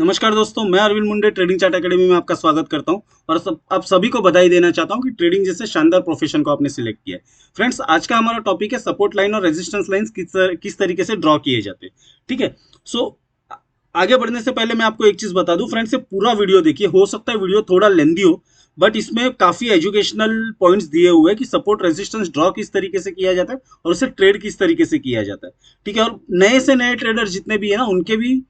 नमस्कार दोस्तों, मैं अरविंद मुंडे ट्रेडिंग चार्ट एकेडमी में आपका स्वागत करता हूं और आप सभी को बधाई देना चाहता हूं कि ट्रेडिंग जैसे शानदार प्रोफेशन को आपने सिलेक्ट किया है। फ्रेंड्स, आज का हमारा टॉपिक है सपोर्ट लाइन और रेजिस्टेंस लाइंस किस तरीके से ड्रॉ किए जाते हैं। ठीक है। सो आगे बढ़ने से पहले मैं आपको एक चीज बता दूं फ्रेंड्स, ये पूरा वीडियो देखिए। हो सकता है वीडियो थोड़ा लेंदी हो, बट इसमें काफी एजुकेशनल पॉइंट्स दिए हुए हैं कि सपोर्ट रेजिस्टेंस ड्रॉ किस तरीके से किया जाता है और उसे ट्रेड किस तरीके से किया जाता है। ठीक है। और नए से नए ट्रेडर जितने भी है ना, उनके भी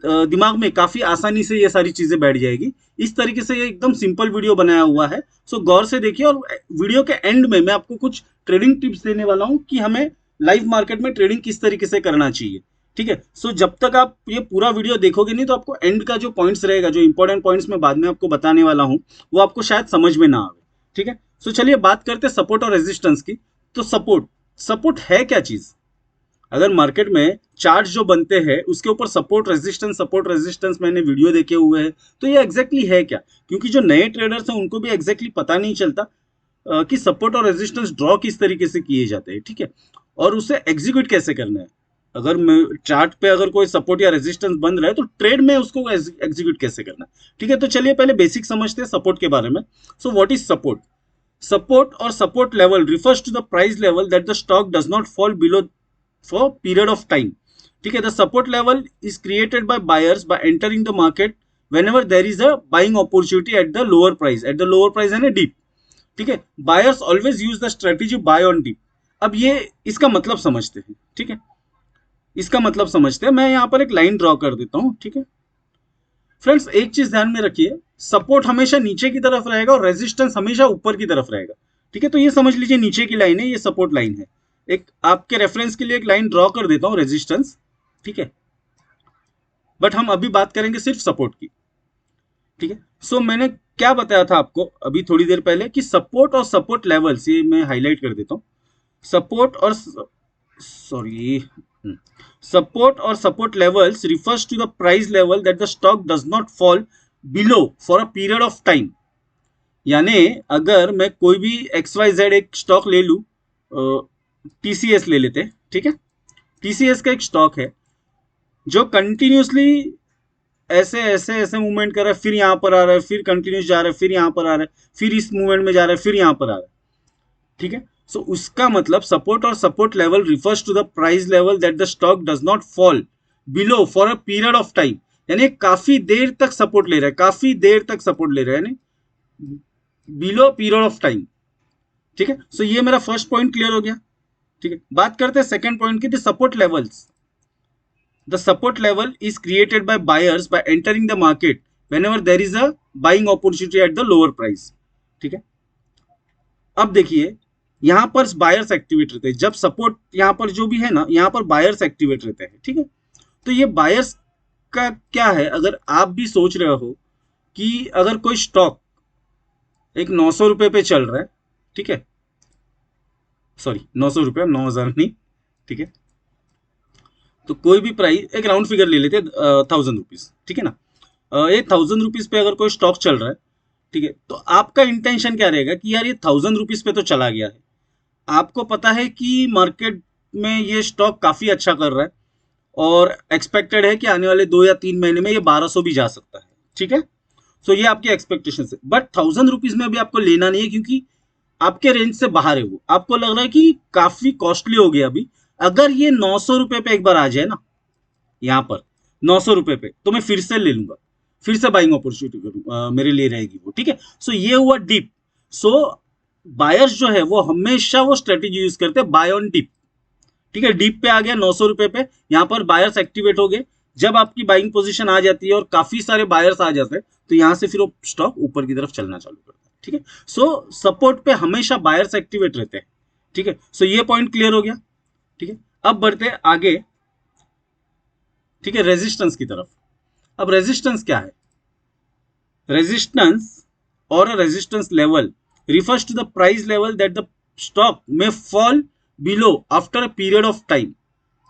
दिमाग में काफी आसानी से ये सारी चीजें बैठ जाएगी। इस तरीके से ये एकदम सिंपल वीडियो बनाया हुआ है। सो गौर से देखिए और वीडियो के एंड में मैं आपको कुछ ट्रेडिंग टिप्स देने वाला हूं कि हमें लाइव मार्केट में ट्रेडिंग किस तरीके से करना चाहिए। ठीक है। सो जब तक आप ये पूरा वीडियो देखोगे नहीं तो आपको एंड का जो पॉइंट्स रहेगा, जो इंपॉर्टेंट पॉइंट्स मैं बाद में आपको बताने वाला हूं, वो आपको शायद समझ में ना आवे। ठीक है। सो चलिए बात करते हैं सपोर्ट और रेजिस्टेंस की। तो सपोर्ट सपोर्ट है क्या चीज? अगर मार्केट में चार्ट जो बनते हैं उसके ऊपर सपोर्ट रेजिस्टेंस मैंने वीडियो देखे हुए हैं, तो ये एग्जैक्टली है क्या? क्योंकि जो नए ट्रेडर्स हैं उनको भी एग्जैक्टली पता नहीं चलता कि सपोर्ट और रेजिस्टेंस ड्रॉ किस तरीके से किए जाते हैं। ठीक है। और उसे एग्जीक्यूट कैसे करना है। अगर चार्ट पे अगर कोई सपोर्ट या रेजिस्टेंस बन रहा है तो ट्रेड में उसको एग्जीक्यूट कैसे करना है। ठीक है। तो चलिए पहले बेसिक समझते हैं सपोर्ट के बारे में। So what is support? Support और support level refers to the price level that the stock does not fall below for period of time. ठीक है। The support level is created by buyers by entering the market whenever there is a buying opportunity at the lower price and a dip. ठीक है। Buyers always use the strategy buy on dip. अब ये इसका मतलब समझते हैं। ठीक है। इसका मतलब समझते हैं। मैं यहाँ पर एक लाइन ड्रॉ कर देता हूँ। ठीक है। फ्रेंड्स, एक चीज ध्यान में रखिए, सपोर्ट हमेशा नीचे की तरफ रहेगा और रेजिस्टेंस हमेशा ऊपर की तरफ रहेगा। ठीक है। तो ये समझ लीजिए नीचे की लाइन है, ये सपोर्ट लाइन है। एक आपके रेफरेंस के लिए एक लाइन ड्रॉ कर देता हूं, रेजिस्टेंस। ठीक है। बट हम अभी बात करेंगे सिर्फ सपोर्ट की। ठीक है। सो मैंने क्या बताया था आपको अभी थोड़ी देर पहले कि सपोर्ट और सपोर्ट लेवल्स, ये मैं हाईलाइट कर देता हूं। सपोर्ट और सॉरी सपोर्ट और support levels refers to the price level that the stock does not fall below for a period of time. यानी अगर मैं कोई भी XYZ एक स्टॉक ले लूं, TCS ले लेते हैं। ठीक है। TCS का एक स्टॉक है जो कंटिन्यूसली ऐसे ऐसे ऐसे मूवमेंट कर रहा है, फिर यहां पर आ रहा है, फिर कंटिन्यूस जा रहा है, फिर यहां पर आ रहा है, फिर इस मूवमेंट में जा रहा है, फिर यहां पर आ रहा है। ठीक है। सो उसका मतलब सपोर्ट और support level refers to the price level that the stock does not fall below for a period of time. यानी काफी देर तक सपोर्ट ले रहा है, काफी देर तक सपोर्ट ले रहा है, यानी बिलो पीरियड ऑफ टाइम। ठीक है। सो ये मेरा फर्स्ट पॉइंट क्लियर हो गया। ठीक है। बात करते हैं सेकंड पॉइंट की, the support levels. The support level is created by buyers by entering the market whenever there is a buying opportunity at the lower price. ठीक है। अब देखिए यहां पर बायर्स एक्टिवेट रहते हैं। जब सपोर्ट यहां पर जो भी है ना, यहां पर बायर्स एक्टिवेट रहते हैं। ठीक है। तो ये बायर्स का क्या है, अगर आप भी सोच रहे हो कि अगर कोई स्टॉक एक 900 रुपए पे चल रहा है। ठीक है। सॉरी, 900 रुपए, 9,000 नहीं। ठीक है। तो कोई भी प्राइस, एक राउंड फिगर ले लेते हैं, 1,000 रुपीज। ठीक है ना। ये 1,000 रुपीज पे अगर कोई स्टॉक चल रहा है, ठीक है, तो आपका इंटेंशन क्या रहेगा कि यार ये 1,000 रुपीज पे तो चला गया है। आपको पता है कि मार्केट में ये स्टॉक काफी अच्छा कर रहा है और एक्सपेक्टेड है कि आने वाले 2 या 3 महीने में ये 1,200 भी जा सकता है। ठीक है। सो ये आपकी एक्सपेक्टेशन है, बट 1,000 रुपीज में भी आपको लेना नहीं है क्योंकि आपके रेंज से बाहर है। वो आपको लग रहा है कि काफी कॉस्टली हो गया अभी। अगर ये 900 रुपए पे एक बार आ जाए ना, यहाँ पर 900 रुपए पे, तो मैं फिर से ले लूंगा, फिर से बाइंग अपॉर्चुनिटी मेरे लिए रहेगी वो। ठीक है। सो ये हुआ डिप। सो बायर्स जो है वो हमेशा वो स्ट्रेटेजी यूज करते हैं, बाय ऑन डिप। ठीक है। डिप पे आ गया 900 रुपए पे, यहां पर बायर्स एक्टिवेट हो गए। जब आपकी बाइंग पोजीशन आ जाती है और काफी सारे बायर्स आ जाते हैं, तो यहां से फिर वो स्टॉक ऊपर की तरफ चलना चालू करता है। ठीक है। सो सपोर्ट पे हमेशा बायर्स एक्टिवेट रहते हैं। ठीक है। सो ये पॉइंट क्लियर हो गया। ठीक है। अब बढ़ते हैं आगे। ठीक है, रेजिस्टेंस की तरफ। अब रेजिस्टेंस क्या है? रेजिस्टेंस और resistance level refers to the price level that the stock may fall below after a period of time.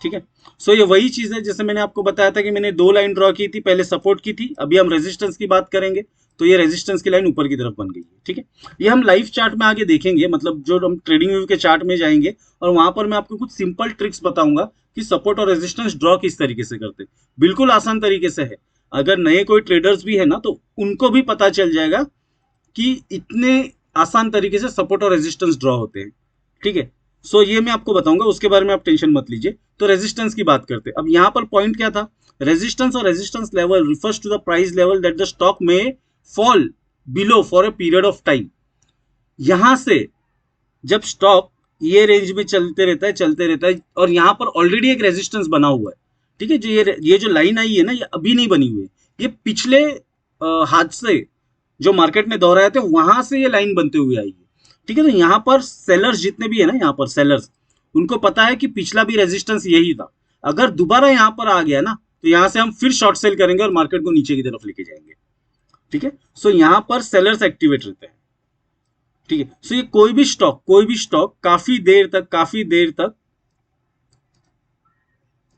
ठीक है। सो ये वही चीज है जैसे मैंने आपको बताया था कि मैंने 2 लाइन ड्रॉ की थी, पहले सपोर्ट की थी, अभी हम रेजिस्टेंस की बात करेंगे। तो ये रेजिस्टेंस की लाइन ऊपर की तरफ बन गई है। ठीक है। ये हम लाइव चार्ट में आगे देखेंगे, मतलब जो हम ट्रेडिंग व्यू के चार्ट में जाएंगे और वहां पर मैं आपको कुछ सिंपल ट्रिक्स बताऊंगा कि सपोर्ट और रेजिस्टेंस ड्रॉ किस तरीके से करते हैं। बिल्कुल आसान तरीके से है। अगर नए कोई ट्रेडर्स भी है ना तो उनको भी पता चल जाएगा कि इतने आसान तरीके से सपोर्ट और रेजिस्टेंस ड्रॉ होते हैं। ठीक है, सो ये मैं आपको बताऊंगा, उसके बारे में आप टेंशन मत लीजिए। तो रेजिस्टेंस की बात करते हैं। अब यहाँ पर पॉइंट क्या था, रेजिस्टेंस और resistance level refers to the price level that the stock में fall below for a period of time. यहां से जब स्टॉक ये रेंज में चलते रहता है और यहां पर ऑलरेडी एक रेजिस्टेंस बना हुआ है। ठीक है, जो ये जो लाइन आई है ना, ये अभी नहीं बनी हुई है, ये पिछले हादसे जो मार्केट ने दोहराए थे वहां से ये लाइन बनते हुए आई है। ठीक है, तो यहाँ पर सेलर्स जितने भी है ना, यहाँ पर सेलर्स, उनको पता है कि पिछला भी रेजिस्टेंस यही था। अगर दोबारा यहाँ पर आ गया ना तो यहाँ से हम फिर शॉर्ट सेल करेंगे और मार्केट को नीचे की तरफ लेके जाएंगे। ठीक है, सो यहाँ पर सेलर्स एक्टिवेट रहते हैं। ठीक है, सो ये कोई भी स्टॉक काफी देर तक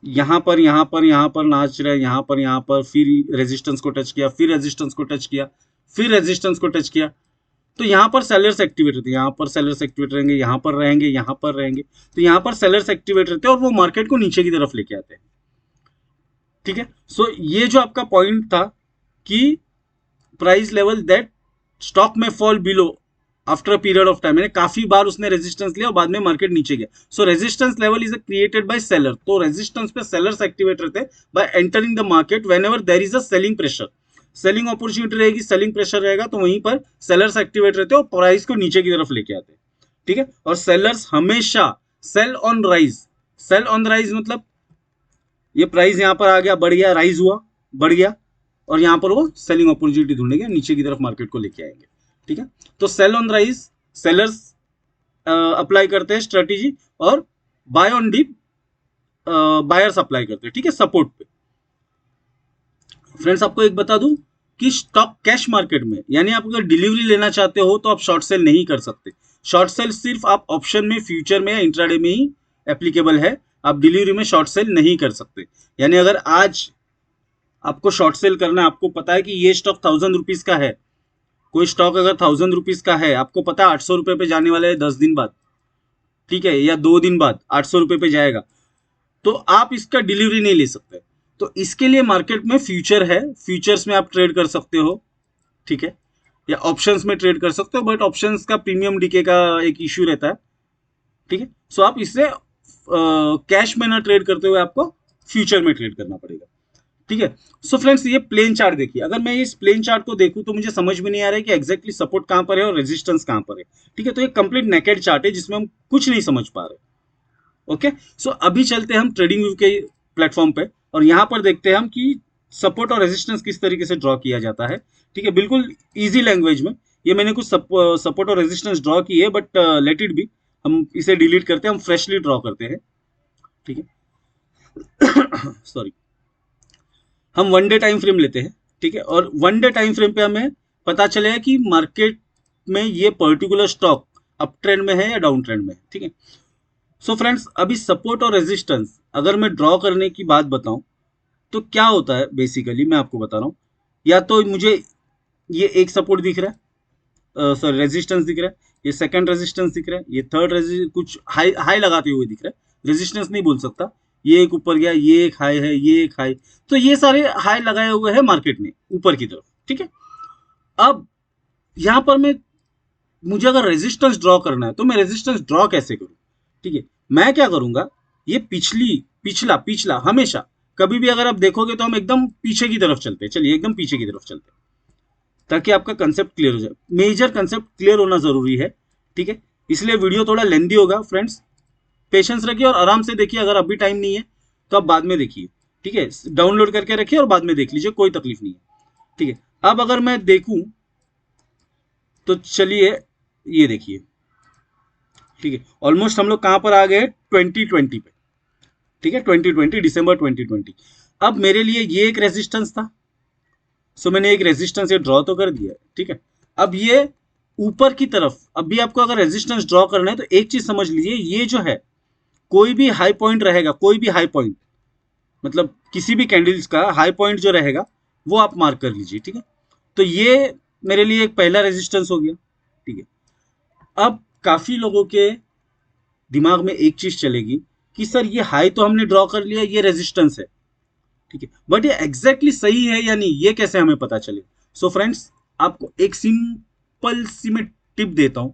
यहां पर नाच रहा है, यहां पर फिर रेजिस्टेंस को टच किया, फिर रेजिस्टेंस को टच किया, फिर रेजिस्टेंस को टच किया। तो यहां पर सेलर्स एक्टिवेट रहते हैं, यहां पर सेलर्स एक्टिवेट रहेंगे, यहां पर रहेंगे, यहां पर रहेंगे। तो यहां पर सेलर्स एक्टिवेट रहते हैं और वो मार्केट को नीचे की तरफ लेके आते हैं। ठीक है, सो ये जो आपका पॉइंट था कि प्राइस लेवल दैट स्टॉक में fall below after a period of time, मैंने काफी बार उसने रेजिस्टेंस लिया और बाद में मार्केट नीचे गया। So resistance level is created by seller. तो रेजिस्टेंस पे सेलर्स एक्टिवेट रहते हैं by entering the market whenever there is a selling pressure. Selling opportunity रहेगी, सेलिंग प्रेशर रहेगा, तो वहीं पर सेलर्स एक्टिवेट रहते हैं और प्राइस को नीचे की तरफ लेके आते हैं। ठीक है, और सेलर्स हमेशा sell on rise. Sell on rise मतलब ये प्राइस यहां पर आ गया, बढ़ गया, राइज हुआ, बढ़ गया, और यहां पर वो सेलिंग अपॉर्चुनिटी ढूंढेंगे, नीचे की तरफ मार्केट को लेके आएंगे। ठीक है, तो sell on rise sellers apply करते हैं स्ट्रेटेजी, और buy on dip buyers apply करते हैं। ठीक है, सपोर्ट पे। फ्रेंड्स, आपको एक बता दूं कि स्टॉक कैश मार्केट में, यानी आप अगर डिलीवरी लेना चाहते हो तो आप शॉर्ट सेल नहीं कर सकते। शॉर्ट सेल सिर्फ आप ऑप्शन में, फ्यूचर में या इंट्राडे में ही एप्लीकेबल है। आप डिलीवरी में शॉर्ट सेल नहीं कर सकते। यानी अगर आज आपको शॉर्ट सेल करना है, आपको पता है कि ये स्टॉक 1000 रुपीज का है, कोई स्टॉक अगर 1000 रुपीज का है, आपको पता है 800 रुपए पे जाने वाला है 10 दिन बाद, ठीक है, या 2 दिन बाद 800 रुपए पे जाएगा, तो आप इसका डिलीवरी नहीं ले सकते। तो इसके लिए मार्केट में फ्यूचर है, फ्यूचर्स में आप ट्रेड कर सकते हो। ठीक है, या ऑप्शंस में ट्रेड कर सकते हो, बट ऑप्शंस का प्रीमियम डीके का एक इश्यू रहता है। ठीक है, सो आप इससे कैश में ना ट्रेड करते हुए आपको फ्यूचर में ट्रेड करना पड़ेगा। ठीक है, सो फ्रेंड्स, ये प्लेन चार्ट देखिए। अगर मैं इस प्लेन चार्ट को देखूं तो मुझे समझ में नहीं आ रहा है कि एग्जैक्टली सपोर्ट कहां पर है और रेजिस्टेंस कहां पर है। ठीक है, तो ये कंप्लीट नेकेड चार्ट है जिसमें हम कुछ नहीं समझ पा रहे। ओके, सो अभी चलते हैं हम ट्रेडिंग व्यू के प्लेटफॉर्म पे और यहां पर देखते हैं हम कि सपोर्ट और रेजिस्टेंस किस तरीके से ड्रॉ किया जाता है। ठीक है, बिल्कुल इजी लैंग्वेज में। ये मैंने कुछ सपोर्ट और रेजिस्टेंस ड्रॉ की है, बट लेट इट बी, हम इसे डिलीट करते हैं, हम फ्रेशली ड्रॉ करते हैं। ठीक है, सॉरी, हम 1 डे टाइम फ्रेम लेते हैं। ठीक है, और 1 डे टाइम फ्रेम पे हमें पता चलेगा कि मार्केट में ये पर्टिकुलर स्टॉक अप ट्रेंड में है या डाउन ट्रेंड में है। ठीक है, सो फ्रेंड्स, अभी सपोर्ट और रेजिस्टेंस अगर मैं ड्रॉ करने की बात बताऊं तो क्या होता है, बेसिकली मैं आपको बता रहा हूं। या तो मुझे ये एक सपोर्ट दिख रहा है, सॉरी रेजिस्टेंस दिख रहा है, ये सेकंड रेजिस्टेंस दिख रहा है, ये थर्ड कुछ हाई हाई लगाते हुए दिख रहा है, रेजिस्टेंस नहीं बोल सकता, ये एक ऊपर गया, ये एक हाई है, ये एक हाई, तो ये सारे हाई लगाए हुए हैं मार्केट ने ऊपर की तरफ। ठीक है, अब यहां पर मुझे अगर रेजिस्टेंस ड्रॉ करना है तो मैं रेजिस्टेंस ड्रॉ कैसे करूं। ठीक है, मैं क्या करूंगा, ये पिछला पिछला हमेशा, कभी भी अगर आप देखोगे तो हम एकदम पीछे की तरफ चलते हैं। चलिए एकदम पीछे की तरफ चलते हैं ताकि आपका कंसेप्ट क्लियर हो जाए। मेजर कंसेप्ट क्लियर होना जरूरी है। ठीक है, इसलिए वीडियो थोड़ा लेंदी होगा फ्रेंड्स, पेशेंस रखिए और आराम से देखिए। अगर अभी टाइम नहीं है तो आप बाद में देखिए। ठीक है, डाउनलोड करके रखिए और बाद में देख लीजिए, कोई तकलीफ नहीं है। ठीक है, अब अगर मैं देखूं तो चलिए ये देखिए। ठीक है, ऑलमोस्ट हम लोग कहां पर आ गए, 2020 पे। ठीक है, 2020, दिसंबर 2020। अब मेरे लिए ये एक रेजिस्टेंस था, सो मैंने एक रेजिस्टेंस ये ड्रॉ तो कर दिया है। ठीक है, अब ये ऊपर की तरफ, अब भी आपको अगर रेजिस्टेंस ड्रॉ करना है तो एक चीज समझ लीजिए, ये जो है कोई भी हाई पॉइंट रहेगा, कोई भी हाई पॉइंट, मतलब किसी भी कैंडल्स का हाई पॉइंट जो रहेगा वो आप मार्क कर लीजिए। ठीक है, तो ये मेरे लिए एक पहला रेजिस्टेंस हो गया। ठीक है, अब काफी लोगों के दिमाग में एक चीज चलेगी कि सर ये हाई तो हमने ड्रॉ कर लिया, ये रेजिस्टेंस है, ठीक है, बट ये एग्जैक्टली सही है या नहीं ये कैसे हमें पता चले? सो फ्रेंड्स, आपको एक सिंपल सी मैं टिप देता हूं,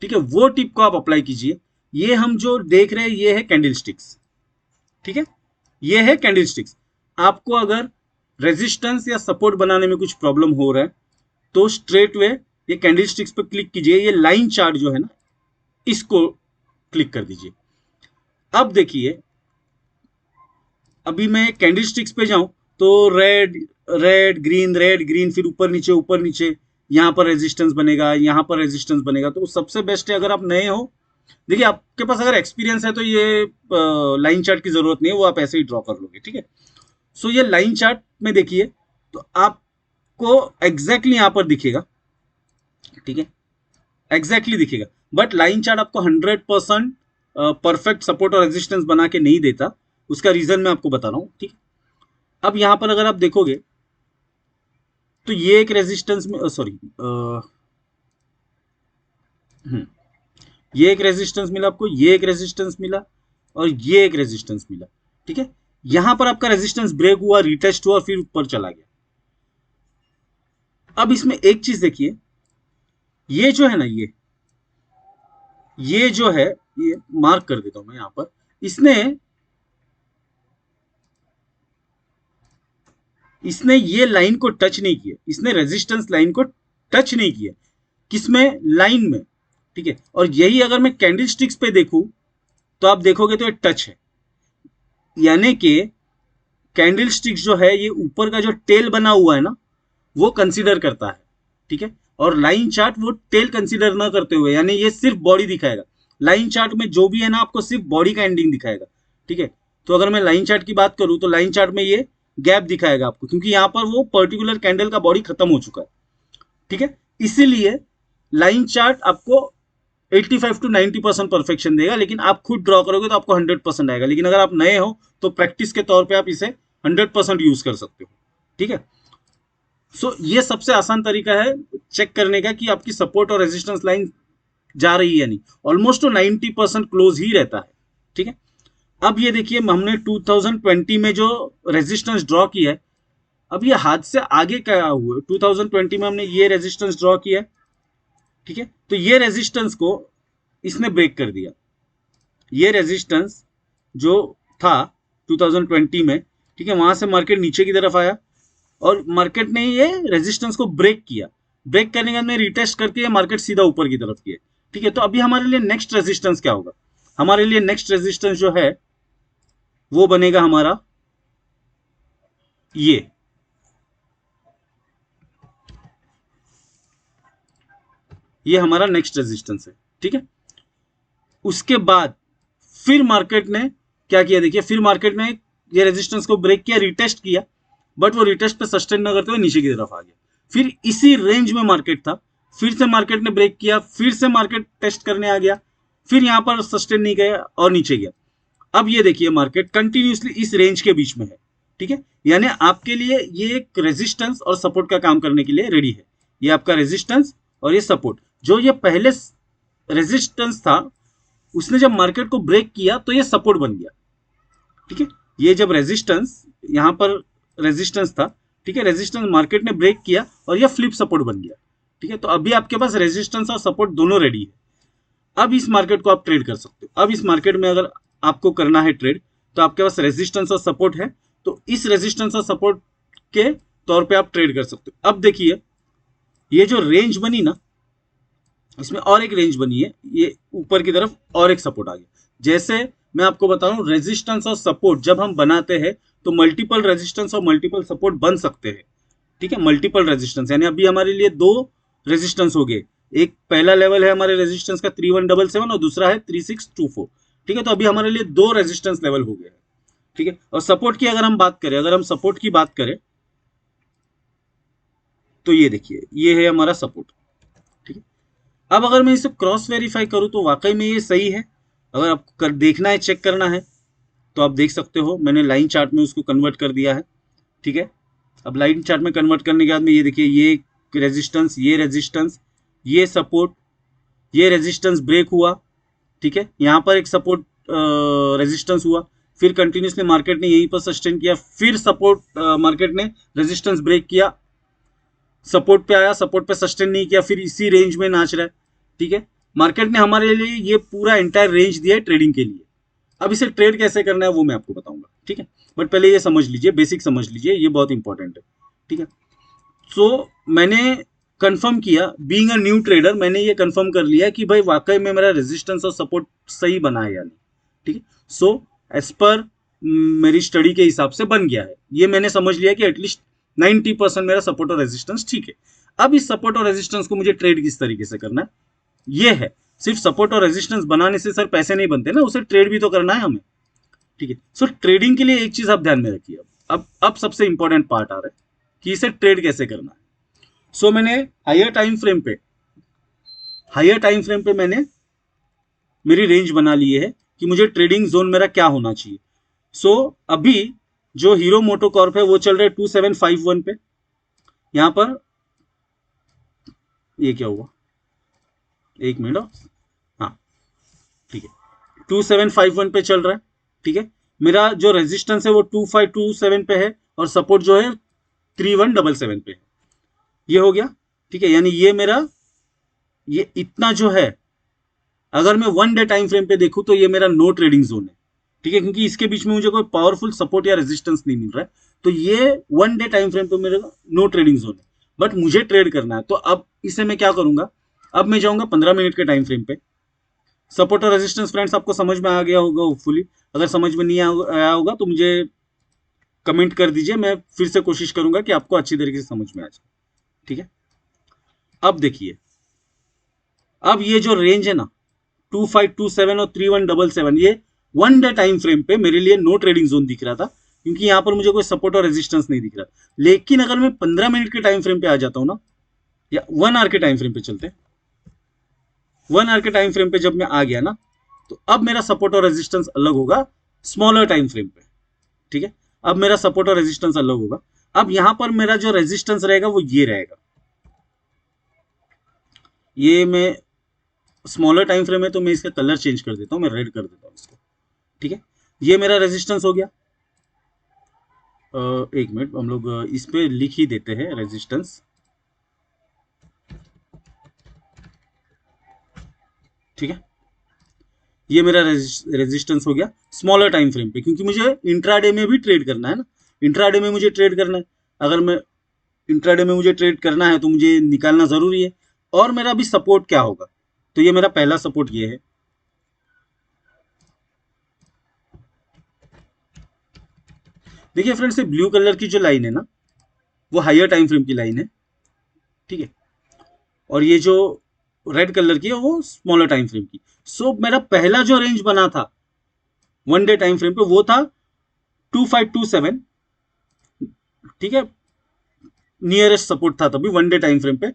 ठीक है, वो टिप को आप अप्लाई कीजिए। ये हम जो देख रहे हैं ये है कैंडल स्टिक्स, ठीक है, ये है कैंडल स्टिक्स। आपको अगर रेजिस्टेंस या सपोर्ट बनाने में कुछ प्रॉब्लम हो रहा है तो स्ट्रेट वे ये कैंडल स्टिक्स पर क्लिक कीजिए, ये लाइन चार्ट जो है ना इसको क्लिक कर दीजिए। अब देखिए, अभी मैं कैंडल स्टिक्स पे जाऊं तो रेड रेड ग्रीन फिर ऊपर नीचे, यहाँ पर रेजिस्टेंस बनेगा, यहाँ पर रेजिस्टेंस बनेगा। तो सबसे बेस्ट है, अगर आप नए हो, देखिए आपके पास अगर एक्सपीरियंस है तो ये लाइन चार्ट की जरूरत नहीं है, वो आप ऐसे ही ड्रॉ कर लोगे, ठीक है। सो ये लाइन चार्ट में देखिए तो आपको एग्जैक्टली यहाँ पर दिखेगा, ठीक है, एग्जैक्टली दिखेगा। बट लाइन चार्ट आपको 100% परफेक्ट सपोर्ट और रेजिस्टेंस बना के नहीं देता, उसका रीजन मैं आपको बता रहा हूँ, ठीक है। अब यहां पर अगर आप देखोगे तो ये एक रेजिस्टेंस में, सॉरी, ये एक रेजिस्टेंस मिला आपको, ये एक रेजिस्टेंस मिला और ये एक रेजिस्टेंस मिला, ठीक है। यहां पर आपका रेजिस्टेंस ब्रेक हुआ, रिटेस्ट हुआ, फिर ऊपर चला गया। अब इसमें एक चीज देखिए, ये जो है ना, ये जो है, ये मार्क कर देता हूं मैं यहां पर, इसने ये लाइन को टच नहीं किया, इसने रेजिस्टेंस लाइन को टच नहीं किया, किसमें? लाइन में, ठीक है। और यही अगर मैं कैंडल स्टिक्स पे देखूं तो आप देखोगे तो ये टच है, यानी कि कैंडल स्टिक्स जो है ये ऊपर का जो टेल बना हुआ है ना वो कंसीडर करता है, ठीक है। और लाइन चार्ट वो टेल कंसीडर ना करते हुए, यानी ये सिर्फ बॉडी दिखाएगा। लाइन चार्ट में जो भी है ना आपको सिर्फ बॉडी का एंडिंग दिखाएगा, ठीक है। तो अगर मैं लाइन चार्ट की बात करूं तो लाइन चार्ट में ये गैप दिखाएगा आपको, क्योंकि यहां पर वो पर्टिकुलर कैंडल का बॉडी खत्म हो चुका है, ठीक है। इसीलिए लाइन चार्ट आपको 85 to 90% परफेक्शन देगा, लेकिन आप खुद ड्रॉ करोगे तो आपको 100% आएगा। लेकिन अगर आप नए हो तो प्रैक्टिस के तौर पे आप इसे 100% यूज कर सकते हो, ठीक है। सो ये सबसे आसान तरीका है चेक करने का कि आपकी सपोर्ट और रेजिस्टेंस लाइन जा रही है या नहीं। ऑलमोस्ट तो 90% क्लोज ही रहता है, ठीक है। अब ये देखिए, हमने 2020 में जो रेजिस्टेंस ड्रॉ किया है, अब ये हाथ से आगे क्या हुआ, 2020 में हमने ये रेजिस्टेंस ड्रॉ किया है, ठीक है। तो ये रेजिस्टेंस को इसने ब्रेक कर दिया, ये रेजिस्टेंस जो था 2020 में, ठीक है, वहां से मार्केट नीचे की तरफ आया और मार्केट ने ये रेजिस्टेंस को ब्रेक किया। ब्रेक करने के बाद में रिटेस्ट करके ये मार्केट सीधा ऊपर की तरफ किया, ठीक है। तो अभी हमारे लिए नेक्स्ट रेजिस्टेंस क्या होगा? हमारे लिए नेक्स्ट रेजिस्टेंस जो है वो बनेगा हमारा ये हमारा नेक्स्ट रेजिस्टेंस है, ठीक है। उसके बाद फिर मार्केट ने क्या किया, देखिए, फिर मार्केट ने ये रेजिस्टेंस को ब्रेक किया, रिटेस्ट किया, बट वो रिटेस्ट पे सस्टेन न करते हुए नीचे की तरफ आ गया। फिर इसी रेंज में मार्केट था, फिर से मार्केट ने ब्रेक किया, फिर से मार्केट टेस्ट करने आ गया, फिर यहां पर सस्टेन नहीं गया और नीचे गया। अब ये देखिए, मार्केट कंटिन्यूसली इस रेंज के बीच में है, ठीक है। यानी आपके लिए ये एक रेजिस्टेंस और सपोर्ट का काम करने के लिए रेडी है। ये आपका रेजिस्टेंस और ये सपोर्ट, जो ये पहले रेजिस्टेंस था उसने जब मार्केट को ब्रेक किया तो ये सपोर्ट बन गया, ठीक है। ये जब रेजिस्टेंस, यहां पर रेजिस्टेंस था, ठीक है, रेजिस्टेंस मार्केट ने ब्रेक किया और ये फ्लिप सपोर्ट बन गया, ठीक है। तो अभी आपके पास रेजिस्टेंस और सपोर्ट दोनों रेडी है। अब इस मार्केट को आप ट्रेड कर सकते हो। अब इस मार्केट में अगर आपको करना है ट्रेड तो आपके पास रेजिस्टेंस और सपोर्ट है, तो इस रेजिस्टेंस और सपोर्ट के तौर पे आप ट्रेड कर सकते हो। अब देखिए, ये जो रेंज बनी ना, इसमें और एक रेंज बनी है, ये ऊपर की तरफ और एक सपोर्ट आ गया। जैसे मैं आपको बता रहा हूं, रेजिस्टेंस और सपोर्ट जब हम बनाते हैं तो मल्टीपल रेजिस्टेंस और मल्टीपल सपोर्ट बन सकते हैं, ठीक है। मल्टीपल रेजिस्टेंस यानी अभी हमारे लिए दो रेजिस्टेंस हो गए, एक पहला लेवल है हमारे रेजिस्टेंस का 3177 और दूसरा है 3624, ठीक है। तो अभी हमारे लिए दो रेजिस्टेंस लेवल हो गए हैं, ठीक है। और सपोर्ट की अगर हम बात करें, अगर हम सपोर्ट की बात करें तो ये देखिए, ये है हमारा सपोर्ट, ठीक है। अब अगर मैं इसे क्रॉस वेरीफाई करूं तो वाकई में ये सही है। अगर आपको देखना है, चेक करना है, तो आप देख सकते हो, मैंने लाइन चार्ट में उसको कन्वर्ट कर दिया है, ठीक है। अब लाइन चार्ट में कन्वर्ट करने के बाद में ये देखिए, ये रेजिस्टेंस, ये सपोर्ट, ये रेजिस्टेंस ब्रेक हुआ, ठीक है। यहाँ पर एक सपोर्ट रेजिस्टेंस हुआ, फिर कंटिन्यूसली मार्केट ने यहीं पर सस्टेन किया, फिर सपोर्ट मार्केट ने रेजिस्टेंस ब्रेक किया, सपोर्ट पे आया, सपोर्ट पे सस्टेन नहीं किया, फिर इसी रेंज में नाच रहा है। ठीक है, मार्केट ने हमारे लिए ये पूरा एंटायर रेंज दिया है ट्रेडिंग के लिए। अब इसे ट्रेड कैसे करना है वो मैं आपको बताऊंगा। ठीक है, बट पहले ये समझ लीजिए, बेसिक समझ लीजिए, ये बहुत इंपॉर्टेंट है। ठीक है, सो मैंने कंफर्म किया, बीइंग अ न्यू ट्रेडर मैंने ये कंफर्म कर लिया कि भाई वाकई में मेरा रेजिस्टेंस और सपोर्ट सही बना है या नहीं। ठीक है, सो एज पर मेरी स्टडी के हिसाब से बन गया है, ये मैंने समझ लिया कि एटलीस्ट 90% मेरा सपोर्ट और रेजिस्टेंस ठीक है। अब इस सपोर्ट और रेजिस्टेंस को मुझे ट्रेड किस तरीके से करना है, ये है। सिर्फ सपोर्ट और रेजिस्टेंस बनाने से सर पैसे नहीं बनते ना, उसे ट्रेड भी तो करना है हमें। ठीक है, सो ट्रेडिंग के लिए एक चीज आप ध्यान में रखिए। अब सबसे इंपॉर्टेंट पार्ट आ रहा है कि इसे ट्रेड कैसे करना है। सो मैंने हायर टाइम फ्रेम पे मैंने मेरी रेंज बना ली है कि मुझे ट्रेडिंग जोन मेरा क्या होना चाहिए। सो अभी जो हीरो मोटोकॉर्प है वो चल रहा है 2751 पे। यहां पर ये क्या हुआ, एक मिनट, हाँ ठीक है, 2751 पे चल रहा है। ठीक है, मेरा जो रेजिस्टेंस है वो 2527 पे है और सपोर्ट जो है 3177 पे है। ये हो गया। ठीक है, यानी ये इतना जो है, अगर मैं 1 डे टाइम फ्रेम पे देखूं तो ये मेरा नो ट्रेडिंग जोन है। ठीक है, क्योंकि इसके बीच में मुझे कोई पावरफुल सपोर्ट या रेजिस्टेंस नहीं मिल रहा है, तो ये 1 डे टाइम फ्रेम पे मेरा नो ट्रेडिंग जोन है। बट मुझे ट्रेड करना है, तो अब इसे मैं क्या करूंगा, अब मैं जाऊंगा 15 मिनट के टाइम फ्रेम पे। सपोर्ट और रेजिस्टेंस फ्रेंड्स आपको समझ में आ गया होगा होपफुली। अगर समझ में नहीं आया होगा तो मुझे कमेंट कर दीजिए, मैं फिर से कोशिश करूंगा कि आपको अच्छी तरीके से समझ में आ जाए। ठीक है, अब देखिए, अब ये जो रेंज है ना 2527 और 3177, ये 1 डे टाइम फ्रेम पे मेरे लिए नो ट्रेडिंग जोन दिख रहा था, क्योंकि यहां पर मुझे कोई सपोर्ट और रेजिस्टेंस नहीं दिख रहा। लेकिन अगर मैं 15 मिनट के टाइम फ्रेम पे आ जाता हूं ना, या 1 आवर के टाइम फ्रेम पे चलते हैं, 1 आवर के टाइम फ्रेम पे जब मैं आ गया ना, तो अब मेरा सपोर्ट और रेजिस्टेंस अलग होगा स्मॉलर टाइम फ्रेम पे। ठीक है, अब मेरा सपोर्ट और रेजिस्टेंस अलग होगा। अब यहां पर मेरा जो रेजिस्टेंस रहेगा वो ये रहेगा, ये मैं स्मॉलर टाइम फ्रेम है तो मैं इसका कलर चेंज कर देता हूं, मैं रेड कर देता हूं इसको। ठीक है, ये मेरा रेजिस्टेंस हो गया। एक मिनट, हम लोग इस पे लिख ही देते हैं रेजिस्टेंस। ठीक है, ये मेरा रेजिस्टेंस हो गया स्मॉलर टाइम फ्रेम पे, क्योंकि मुझे इंट्राडे में भी ट्रेड करना है ना, इंट्राडे में मुझे ट्रेड करना है। अगर मैं इंट्राडे में मुझे ट्रेड करना है तो मुझे निकालना जरूरी है। और मेरा अभी सपोर्ट क्या होगा, तो ये मेरा पहला सपोर्ट ये है। देखिए फ्रेंड्स, ये ब्लू कलर की जो लाइन है ना, वो हायर टाइम फ्रेम की लाइन है। ठीक है, और ये जो रेड कलर की है वो स्मॉलर टाइम फ्रेम की। सो मेरा पहला जो रेंज बना था 1 डे टाइम फ्रेम पे वो था 2527। ठीक है, नियरेस्ट सपोर्ट था तभी 1 डे टाइम फ्रेम पे,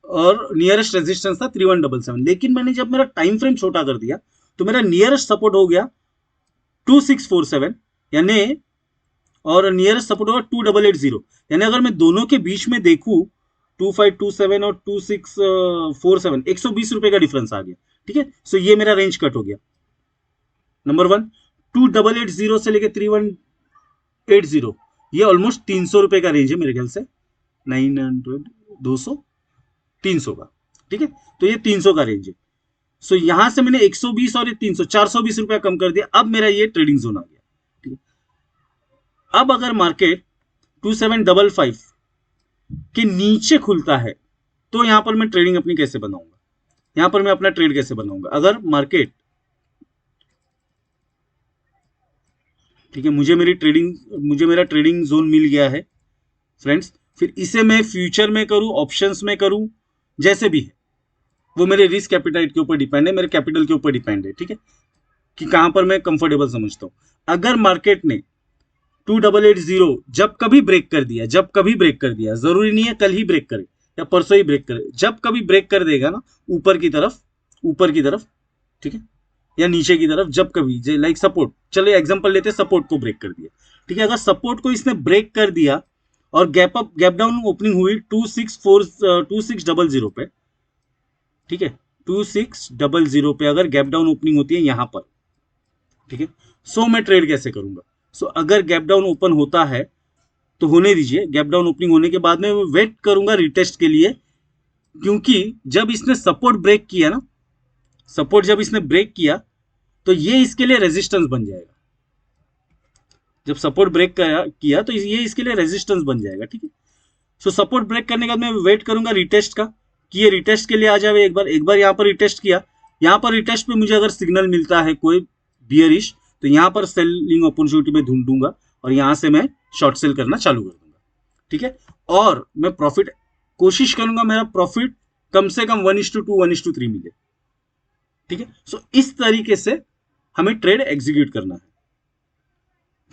और नियरेस्ट रेजिस्टेंस था 3177। लेकिन मैंने जब मेरा टाइम फ्रेम छोटा कर दिया तो मेरा नियरेस्ट सपोर्ट हो गया 2647, यानी, और नियरेस्ट सपोर्ट होगा 2880। यानी अगर मैं दोनों के बीच में देखूं, 2527 और 2647, 120 रुपए का डिफरेंस आ गया। ठीक है, सो ये मेरा रेंज कट हो गया। नंबर 1, 2880 से लेके 3180, ये ऑलमोस्ट 300 रुपए का रेंज है मेरे ख्याल से, 900, 200, 300 का। ठीक है, तो ये 300 का रेंज है। सो यहां से मैंने 120 और ये 300, 420 रुपया कम कर दिया। अब मेरा ये ट्रेडिंग जोन आ गया। ठीक है, अब अगर मार्केट 2755 के नीचे खुलता है तो यहां पर मैं ट्रेडिंग अपनी कैसे बनाऊंगा, यहां पर मैं अपना ट्रेड कैसे बनाऊंगा। अगर मार्केट, ठीक है, मुझे मेरा ट्रेडिंग जोन मिल गया है फ्रेंड्स, फिर इसे मैं फ्यूचर में करूं, ऑप्शंस में करूं, जैसे भी है, वो मेरे रिस्क कैपिटाइट के ऊपर डिपेंड है, मेरे कैपिटल के ऊपर डिपेंड है। ठीक है, कि कहां पर मैं कंफर्टेबल समझता हूं। अगर मार्केट ने 2880 जब कभी ब्रेक कर दिया, जरूरी नहीं है कल ही ब्रेक करे या परसों ही ब्रेक करे, जब कभी ब्रेक कर देगा ना ऊपर की तरफ, ठीक है, या नीचे की तरफ, जब कभी, लाइक सपोर्ट, चलो एग्जांपल लेते हैं, सपोर्ट को ब्रेक कर दिया। ठीक है, अगर सपोर्ट को इसने ब्रेक कर दिया और गैप डाउन ओपनिंग हुई 2600 पे, ठीक है, 2600 पे अगर गैप डाउन ओपनिंग होती है यहां पर, ठीक है, सो मैं ट्रेड कैसे करूंगा? सो अगर गैप डाउन ओपन होता है तो होने दीजिए, गैप डाउन ओपनिंग होने के बाद में मैं वेट करूंगा रिटेस्ट के लिए, क्योंकि जब इसने सपोर्ट ब्रेक किया ना, सपोर्ट जब इसने ब्रेक किया तो ये इसके लिए रेजिस्टेंस बन जाएगा। जब सपोर्ट ब्रेक किया तो ये इसके लिए रेजिस्टेंस बन जाएगा, ठीक है। सो सपोर्ट ब्रेक करने के बाद मैं वेट करूंगा रिटेस्ट का, कि ये रिटेस्ट के लिए आ जाए। एक बार यहाँ पर रिटेस्ट किया, यहाँ पर रिटेस्ट पे मुझे अगर सिग्नल मिलता है कोई बियरिश, तो यहाँ पर सेलिंग अपॉर्चुनिटी में ढूंढूंगा और यहाँ से मैं शॉर्ट सेल करना चालू कर दूंगा, ठीक है। और मैं प्रॉफिट कोशिश करूंगा मेरा प्रॉफिट कम से कम 1:2 1:3 मिले, ठीक है। सो इस तरीके से हमें ट्रेड एग्जीक्यूट करना है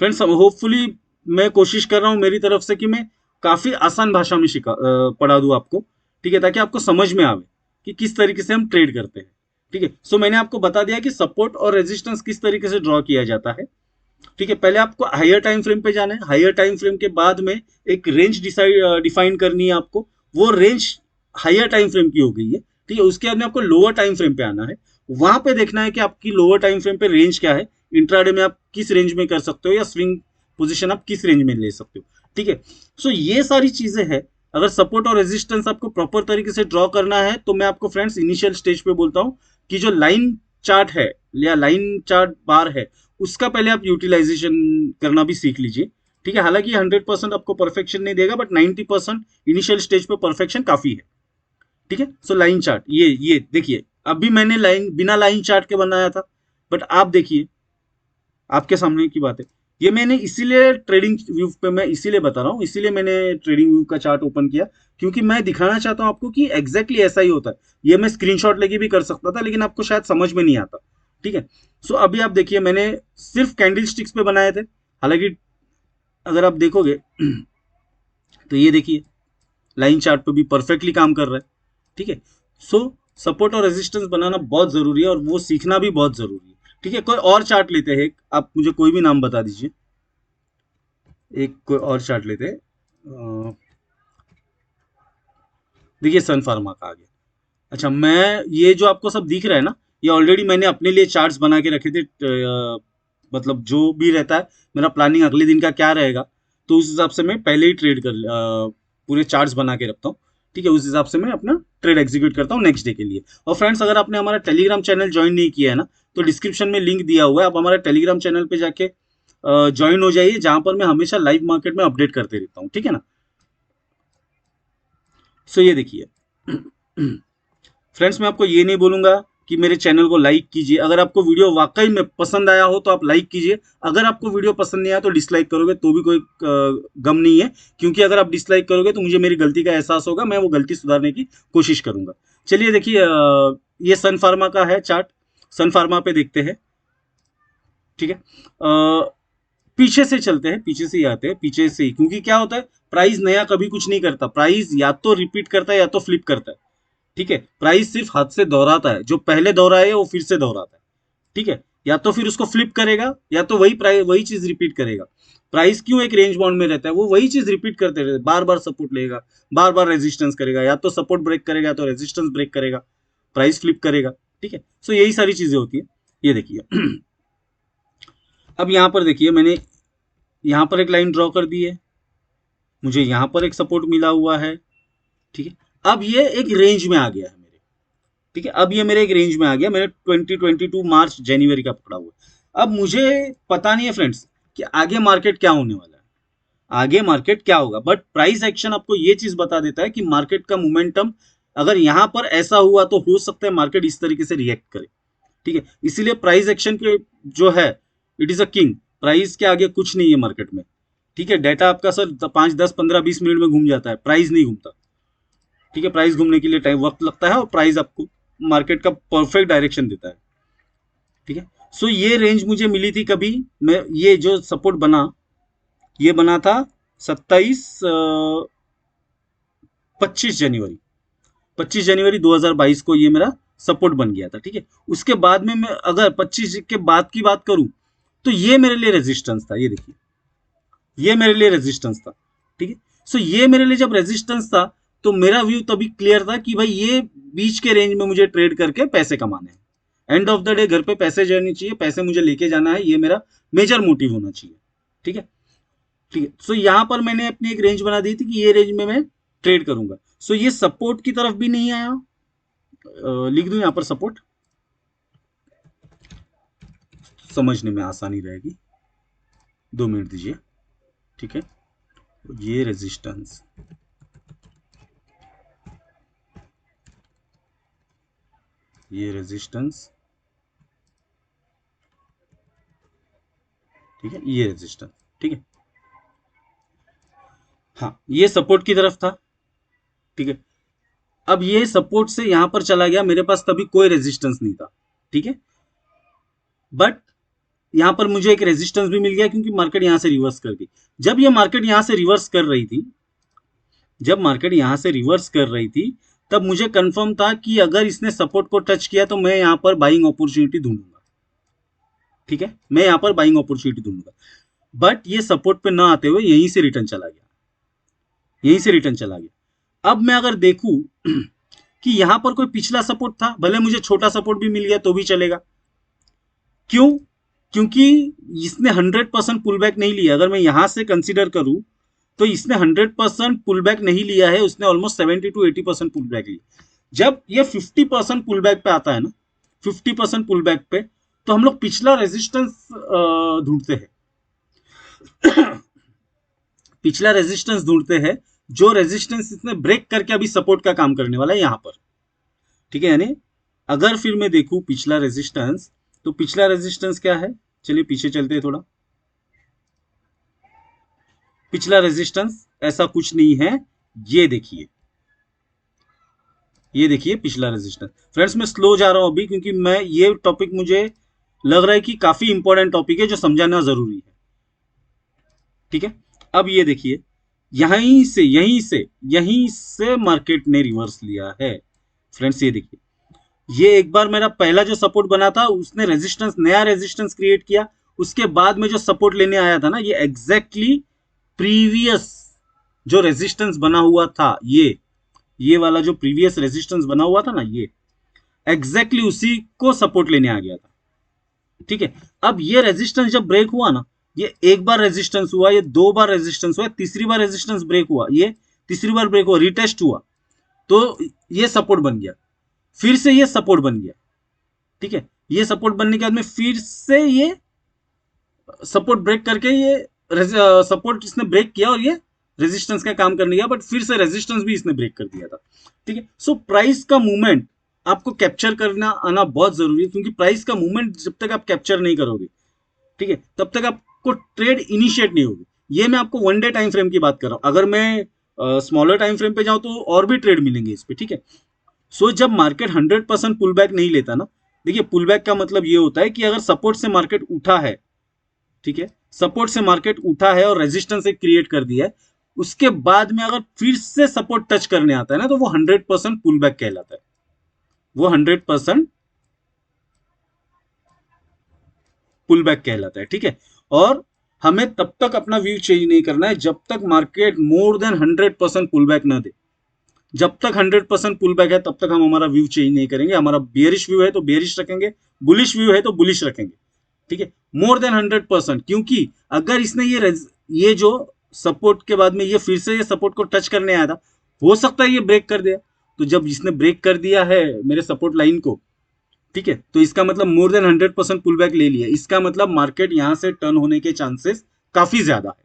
फ्रेंड्स। होपफुली मैं कोशिश कर रहा हूं मेरी तरफ से कि मैं काफी आसान भाषा में पढ़ा दूं आपको, ठीक है, ताकि आपको समझ में आवे कि किस तरीके से हम ट्रेड करते हैं, ठीक है। सो मैंने आपको बता दिया कि सपोर्ट और रेजिस्टेंस किस तरीके से ड्रॉ किया जाता है, ठीक है। पहले आपको हायर टाइम फ्रेम पे जाना है, हायर टाइम फ्रेम के बाद में एक रेंज डिफाइन करनी है आपको, वो रेंज हायर टाइम फ्रेम की हो गई है, ठीक है। उसके बाद में आपको लोअर टाइम फ्रेम पे आना है, वहां पे देखना है कि आपकी लोअर टाइम फ्रेम पे रेंज क्या है, इंट्राडे में आप किस रेंज में कर सकते हो या स्विंग पोजीशन आप किस रेंज में ले सकते हो, ठीक है। सो ये सारी चीजें हैं। अगर सपोर्ट और रेजिस्टेंस आपको प्रॉपर तरीके से ड्रॉ करना है तो मैं आपको फ्रेंड्स इनिशियल स्टेज पे बोलता हूं कि जो लाइन चार्ट है या लाइन चार्ट बार है, उसका पहले आप यूटिलाइजेशन करना भी सीख लीजिए, ठीक है। हालांकि 100% आपको परफेक्शन नहीं देगा, बट 90% इनिशियल स्टेज पे परफेक्शन काफी है, ठीक है। सो लाइन चार्ट ये देखिए, अभी मैंने लाइन बिना लाइन चार्ट के बनाया था, बट आप देखिए आपके सामने की बात है। ये मैंने इसीलिए ट्रेडिंग व्यू पे मैं इसीलिए बता रहा हूँ, इसीलिए मैंने ट्रेडिंग व्यू का चार्ट ओपन किया, क्योंकि मैं दिखाना चाहता हूँ आपको कि एग्जैक्टली ऐसा ही होता है। ये मैं स्क्रीनशॉट लेके भी कर सकता था, लेकिन आपको शायद समझ में नहीं आता, ठीक है। सो अभी आप देखिए मैंने सिर्फ कैंडल स्टिक्स पे बनाए थे, हालांकि अगर आप देखोगे तो ये देखिए लाइन चार्ट पे भी परफेक्टली काम कर रहा है, ठीक है। सो सपोर्ट और रेजिस्टेंस बनाना बहुत जरूरी है और वो सीखना भी बहुत जरूरी है, ठीक है। कोई और चार्ट लेते हैं, आप मुझे कोई भी नाम बता दीजिए, एक कोई और चार्ट लेते हैं। देखिए सन फार्मा का आ गया। अच्छा, मैं ये जो आपको सब दिख रहा है ना, ये ऑलरेडी मैंने अपने लिए चार्ट्स बना के रखे थे, मतलब जो भी रहता है मेरा प्लानिंग अगले दिन का क्या रहेगा, तो उस हिसाब से मैं पहले ही पूरे चार्ट्स बना के रखता हूँ, ठीक है। उस हिसाब से मैं अपना ट्रेड एग्जीक्यूट करता हूँ नेक्स्ट डे के लिए। और फ्रेंड्स, अगर आपने हमारा टेलीग्राम चैनल ज्वाइन नहीं किया है ना, तो डिस्क्रिप्शन में लिंक दिया हुआ है, आप हमारे टेलीग्राम चैनल पे जाके ज्वाइन हो जाइए, जहां पर मैं हमेशा लाइव मार्केट में अपडेट करते रहता हूँ, ठीक है ना। सो ये देखिए फ्रेंड्स, मैं आपको ये नहीं बोलूंगा कि मेरे चैनल को लाइक कीजिए। अगर आपको वीडियो वाकई में पसंद आया हो तो आप लाइक कीजिए, अगर आपको वीडियो पसंद नहीं आया तो डिसलाइक करोगे तो भी कोई गम नहीं है, क्योंकि अगर आप डिसलाइक करोगे तो मुझे मेरी गलती का एहसास होगा, मैं वो गलती सुधारने की कोशिश करूंगा। चलिए देखिए, ये सन फार्मा का है चार्ट, सन फार्मा पे देखते हैं, ठीक है। पीछे से चलते हैं, पीछे से ही आते हैं, पीछे से ही, क्योंकि क्या होता है, प्राइस नया कभी कुछ नहीं करता, प्राइस या तो रिपीट करता है या तो फ्लिप करता है, ठीक है। प्राइस सिर्फ हाथ से दोहराता है, जो पहले दोहराए वो फिर से दोहराता है, ठीक है। या तो फिर उसको फ्लिप करेगा या तो वही प्राइस वही चीज रिपीट करेगा। प्राइस क्यों एक रेंज बाउंड में रहता है, वो वही चीज रिपीट करते रहते, बार बार सपोर्ट लेगा, बार बार रेजिस्टेंस करेगा, या तो सपोर्ट ब्रेक करेगा या तो रेजिस्टेंस ब्रेक करेगा, प्राइस फ्लिप करेगा, ठीक है। सो यही सारी चीजें होती है। ये देखिए अब यहाँ पर देखिए, मैंने यहाँ पर एक लाइन ड्रॉ कर दी है, मुझे यहाँ पर एक सपोर्ट मिला हुआ है, ठीक है। अब ये एक रेंज में आ गया है मेरे, ठीक है। अब ये मेरे एक रेंज में आ गया, मैंने 2022 मार्च जनवरी का पकड़ा हुआ है। अब मुझे पता नहीं है फ्रेंड्स कि आगे मार्केट क्या होने वाला है, आगे मार्केट क्या होगा, बट प्राइस एक्शन आपको ये चीज बता देता है कि मार्केट का मोमेंटम अगर यहाँ पर ऐसा हुआ तो हो सकता है मार्केट इस तरीके से रिएक्ट करे, ठीक है। इसीलिए प्राइस एक्शन के जो है, it is a king, price के आगे कुछ नहीं है मार्केट में, ठीक है। डेटा आपका सर 5 10 15 20 मिनट में घूम जाता है, प्राइस नहीं घूमता, ठीक है। प्राइस घूमने के लिए टाइम वक्त लगता है और प्राइस आपको मार्केट का परफेक्ट डायरेक्शन देता है, ठीक है। सो ये रेंज मुझे मिली थी कभी, मैं ये जो सपोर्ट बना, ये बना था 25 जनवरी 2022 को ये मेरा सपोर्ट बन गया था, ठीक है। उसके बाद में मैं अगर 25 के बाद की बात करूं तो ये मेरे लिए रेजिस्टेंस था, ये देखिए ये मेरे लिए रेजिस्टेंस था, ठीक है। सो ये मेरे लिए जब रेजिस्टेंस था तो मेरा व्यू तभी क्लियर था कि भाई ये बीच के रेंज में मुझे ट्रेड करके पैसे कमाने हैं, एंड ऑफ द डे घर पे पैसे जाने चाहिए, पैसे मुझे लेके जाना है, ये मेरा मेजर मोटिव होना चाहिए। ठीक है, ठीक है। सो यहाँ पर मैंने अपनी एक रेंज बना दी थी कि ये रेंज में मैं ट्रेड करूंगा। सो ये सपोर्ट की तरफ भी नहीं आया, लिख दूं यहाँ पर सपोर्ट, समझने में आसानी रहेगी, 2 मिनट दीजिए। ठीक है, ये रेजिस्टेंस, ये रेजिस्टेंस, ठीक है, ये रेजिस्टेंस, ठीक है। हाँ, ये सपोर्ट की तरफ था। ठीक है, अब ये सपोर्ट से यहां पर चला गया, मेरे पास तभी कोई रेजिस्टेंस नहीं था। ठीक है, बट यहां पर मुझे एक रेजिस्टेंस भी मिल गया क्योंकि मार्केट यहां से रिवर्स कर गई। जब ये मार्केट यहां से रिवर्स कर रही थी, जब मार्केट यहां से रिवर्स कर रही थी, तब मुझे कंफर्म था कि अगर इसने सपोर्ट को टच किया तो मैं यहां पर बाइंग अपॉर्चुनिटी ढूंढूंगा। ठीक है, मैं यहां पर बाइंग अपॉर्चुनिटी ढूंढूंगा, बट ये सपोर्ट पे ना आते हुए यहीं से रिटर्न चला गया, यहीं से रिटर्न चला गया। अब मैं अगर देखूं कि यहां पर कोई पिछला सपोर्ट था, भले मुझे छोटा सपोर्ट भी मिल गया तो भी चलेगा। क्यों? क्योंकि इसने 100% पुल बैक नहीं लिया। अगर मैं यहां से कंसीडर करूं तो इसने 100% पुल बैक नहीं लिया है, उसने ऑलमोस्ट 70 to 80% पुल बैक लिया। जब ये 50% पुल बैक पे आता है ना, 50% पुल बैक पे, तो हम लोग पिछला रेजिस्टेंस ढूंढते हैं, पिछला रेजिस्टेंस ढूंढते हैं, जो रेजिस्टेंस इसने ब्रेक करके अभी सपोर्ट का काम करने वाला है यहां पर। ठीक है, यानी अगर फिर मैं देखूं पिछला रेजिस्टेंस, तो पिछला रेजिस्टेंस क्या है, चलिए पीछे चलते हैं थोड़ा। पिछला रेजिस्टेंस ऐसा कुछ नहीं है, ये देखिए, ये देखिए पिछला रेजिस्टेंस। फ्रेंड्स मैं स्लो जा रहा हूं अभी क्योंकि मैं ये टॉपिक मुझे लग रहा है कि काफी इंपॉर्टेंट टॉपिक है जो समझाना जरूरी है। ठीक है, अब ये देखिए, यहीं से मार्केट ने रिवर्स लिया है। फ्रेंड्स ये देखिए, ये एक बार मेरा पहला जो सपोर्ट बना था उसने रेजिस्टेंस, नया रेजिस्टेंस क्रिएट किया, उसके बाद में जो सपोर्ट लेने आया था ना, ये एग्जैक्टली प्रीवियस जो रेजिस्टेंस बना हुआ था, ये वाला जो प्रीवियस रेजिस्टेंस बना हुआ था ना, ये एग्जैक्टली उसी को सपोर्ट लेने आ गया था। ठीक है, अब ये रेजिस्टेंस जब ब्रेक हुआ ना, ये एक बार रेजिस्टेंस हुआ, ये 2 बार रेजिस्टेंस हुआ, तीसरी बार रेजिस्टेंस ब्रेक हुआ, ये तीसरी बार ब्रेक हुआ, रिटेस्ट हुआ, तो ये सपोर्ट बन गया, फिर से ये सपोर्ट बन गया। ठीक है, ये सपोर्ट बनने के बाद में फिर से ये सपोर्ट ब्रेक करके ये सपोर्ट इसने ब्रेक किया और ये रेजिस्टेंस का काम करने गया, बट फिर से रेजिस्टेंस भी इसने ब्रेक कर दिया था। ठीक है, सो प्राइस का मूवमेंट आपको कैप्चर करना आना बहुत जरूरी है, क्योंकि प्राइस का मूवमेंट जब तक आप कैप्चर नहीं करोगे, ठीक है, तब तक आपको ट्रेड इनिशिएट नहीं होगी। ये मैं आपको 1 डे टाइम फ्रेम की बात कर रहा हूं, अगर मैं स्मॉलर टाइम फ्रेम पे जाऊं तो और भी ट्रेड मिलेंगे इस पे। ठीक है, सो जब मार्केट 100% पुल बैक नहीं लेता ना, देखिए पुल बैक का मतलब ये होता है कि अगर सपोर्ट से मार्केट उठा है, ठीक है, सपोर्ट से मार्केट उठा है और रेजिस्टेंस एक क्रिएट कर दिया है, उसके बाद में अगर फिर से सपोर्ट टच करने आता है ना, तो वो 100% पुल बैक कहलाता है, वो 100% पुल बैक कहलाता है। ठीक है, और हमें तब तक अपना व्यू चेंज नहीं करना है जब तक market more than 100% pull back ना दे। जब तक 100% पुल बैक है तब तक हम हमारा व्यू चेंज नहीं करेंगे। हमारा बेयरिश व्यू है तो बेयरिश रखेंगे, बुलिश व्यू है तो बुलिश रखेंगे। ठीक है, मोर देन 100%, क्योंकि अगर इसने ये जो सपोर्ट के बाद में ये फिर से ये सपोर्ट को टच करने आया था, हो सकता है ये ब्रेक कर दिया। तो जब इसने ब्रेक कर दिया है मेरे सपोर्ट लाइन को, ठीक है, तो इसका मतलब मोर देन 100% पुल बैक ले लिया, इसका मतलब मार्केट यहां से टर्न होने के चांसेस काफी ज्यादा है।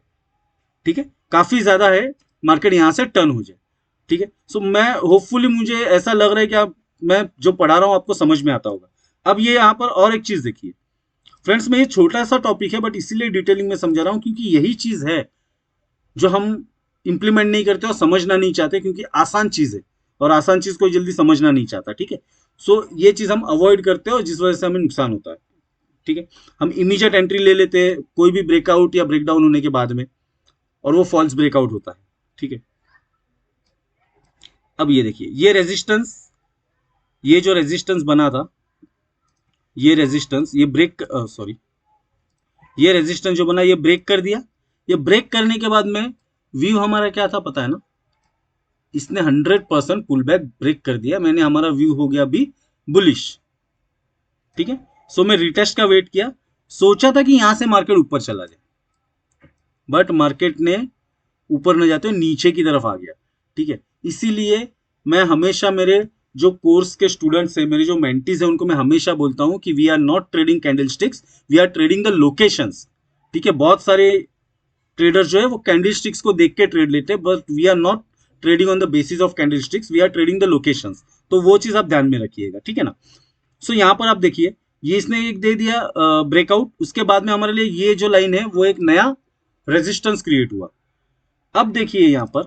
ठीक है, काफी ज्यादा है मार्केट यहां से टर्न हो जाए। ठीक है, सो मैं होपफुली, मुझे ऐसा लग रहा है कि आप, मैं जो पढ़ा रहा हूं आपको समझ में आता होगा। अब ये यहां पर और एक चीज देखिए फ्रेंड्स, में ये छोटा सा टॉपिक है बट इसीलिए डिटेलिंग में समझा रहा हूं क्योंकि यही चीज है जो हम इंप्लीमेंट नहीं करते और समझना नहीं चाहते, क्योंकि आसान चीज है और आसान चीज कोई जल्दी समझना नहीं चाहता। ठीक है, सो ये चीज हम अवॉइड करते हैं और जिस वजह से हमें नुकसान होता है। ठीक है, हम इमीडिएट एंट्री ले लेते हैं कोई भी ब्रेकआउट या ब्रेकडाउन होने के बाद में, और वो फॉल्स ब्रेकआउट होता है। ठीक है, अब ये देखिए, ये रेजिस्टेंस, ये जो रेजिस्टेंस बना था, ये रेजिस्टेंस, ये ब्रेक, सॉरी, ये रेजिस्टेंस जो बना ये ब्रेक कर दिया। ये ब्रेक करने के बाद में व्यू हमारा क्या था पता है ना, इसने 100% पुल बैक ब्रेक कर दिया, मैंने, हमारा व्यू हो गया अभी बुलिश। ठीक है, सो मैं रिटेस्ट का वेट किया, सोचा था कि यहां से मार्केट ऊपर चला जाए, बट मार्केट ने ऊपर न जाते हुए नीचे की तरफ आ गया। ठीक है, इसीलिए मैं हमेशा मेरे जो कोर्स के स्टूडेंट्स हैं, मेरे जो मेंटीज हैं, उनको मैं हमेशा बोलता हूं कि we are not trading candlesticks, we are trading the locations. ठीक है, बहुत सारे ट्रेडर जो है वो कैंडलस्टिक्स को देख के ट्रेड लेते हैं, but we are not trading on the basis of candlesticks, we are trading the locations. तो वो चीज आप ध्यान में रखिएगा, ठीक है ना। सो यहाँ पर आप देखिए, ये इसने एक दे दिया ब्रेकआउट, उसके बाद में हमारे लिए ये जो लाइन है वो एक नया रेजिस्टेंस क्रिएट हुआ। अब देखिए यहाँ पर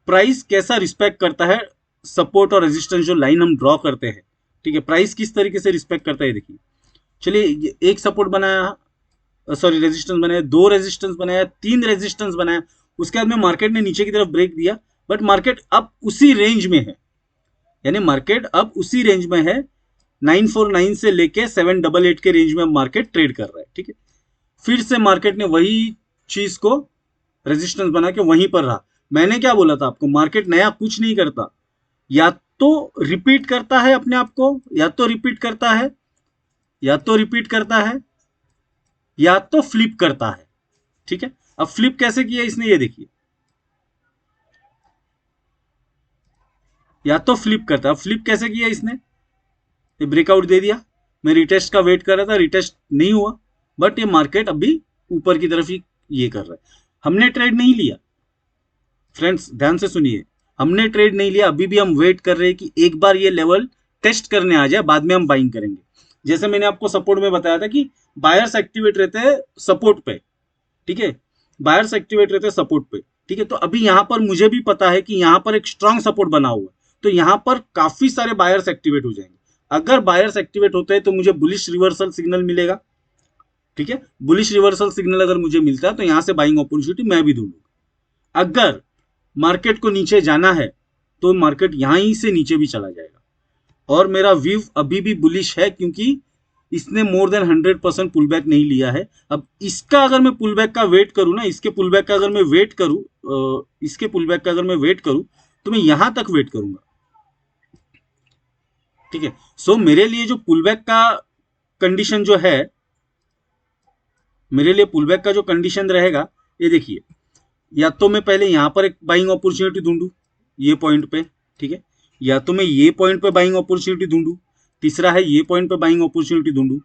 प्राइस कैसा रिस्पेक्ट करता है सपोर्ट और रेजिस्टेंस जो लाइन हम ड्रॉ करते हैं। ठीक है, प्राइस किस तरीके से रिस्पेक्ट करता है देखिए। चलिए, एक सपोर्ट बनाया, सॉरी रेजिस्टेंस बनाया, दो रेजिस्टेंस बनाया, तीन रेजिस्टेंस बनाया, उसके बाद में मार्केट ने नीचे की तरफ ब्रेक दिया, बट मार्केट अब उसी रेंज में है, यानी मार्केट अब उसी रेंज में है, 949 से लेके 788 के रेंज में मार्केट ट्रेड कर रहा है। ठीक है, फिर से मार्केट ने वही चीज को रेजिस्टेंस बना के वहीं पर रहा। मैंने क्या बोला था आपको, मार्केट नया कुछ नहीं करता, या तो रिपीट करता है अपने आप को, या तो रिपीट करता है, या तो रिपीट करता है, या तो फ्लिप करता है। ठीक है, अब फ्लिप कैसे किया इसने, ये देखिए, या तो फ्लिप करता है। अब फ्लिप कैसे किया इसने, ये ब्रेकआउट दे दिया, मैं रिटेस्ट का वेट कर रहा था, रिटेस्ट नहीं हुआ, बट ये मार्केट अभी ऊपर की तरफ ही ये कर रहा है। हमने ट्रेड नहीं लिया फ्रेंड्स, ध्यान से सुनिए, हमने ट्रेड नहीं लिया, अभी भी हम वेट कर रहे हैं कि एक बार ये लेवल टेस्ट करने आ जाए, बाद में हम बाइंग करेंगे। जैसे मैंने आपको सपोर्ट में बताया था कि बायर्स एक्टिवेट रहते हैं सपोर्ट पे। ठीक है, बायर्स एक्टिवेट रहते हैं सपोर्ट पे। ठीक है, तो अभी यहां पर मुझे भी पता है कि यहां पर एक स्ट्रांग सपोर्ट बना हुआ है, तो यहां पर काफी सारे बायर्स एक्टिवेट हो जाएंगे। अगर बायर्स एक्टिवेट होते हैं तो मुझे बुलिश रिवर्सल सिग्नल मिलेगा। ठीक है, बुलिश रिवर्सल सिग्नल अगर मुझे मिलता है तो यहां से बाइंग अपॉर्चुनिटी मैं भी ढूंढूंगा। अगर मार्केट को नीचे जाना है तो मार्केट यहीं से नीचे भी चला जाएगा, और मेरा व्यू अभी भी बुलिश है, क्योंकि इसने मोर देन 100% पुल बैक नहीं लिया है। अब इसका अगर मैं पुल बैक का वेट करूं ना, इसके पुल बैक का अगर मैं वेट करूं, इसके पुल बैक का अगर मैं वेट करूं तो मैं यहां तक वेट करूंगा। ठीक है, सो मेरे लिए जो पुल बैक का कंडीशन जो है, मेरे लिए पुल बैक का जो कंडीशन रहेगा, ये देखिए, या तो मैं पहले यहां पर एक बाइंग अपॉर्चुनिटी ढूंढूं ये पॉइंट पे। ठीक है, या तो मैं ये पॉइंट पे बाइंग अपॉर्चुनिटी ढूंढूं, तीसरा है ये पॉइंट पे बाइंग अपॉर्चुनिटी ढूंढूं,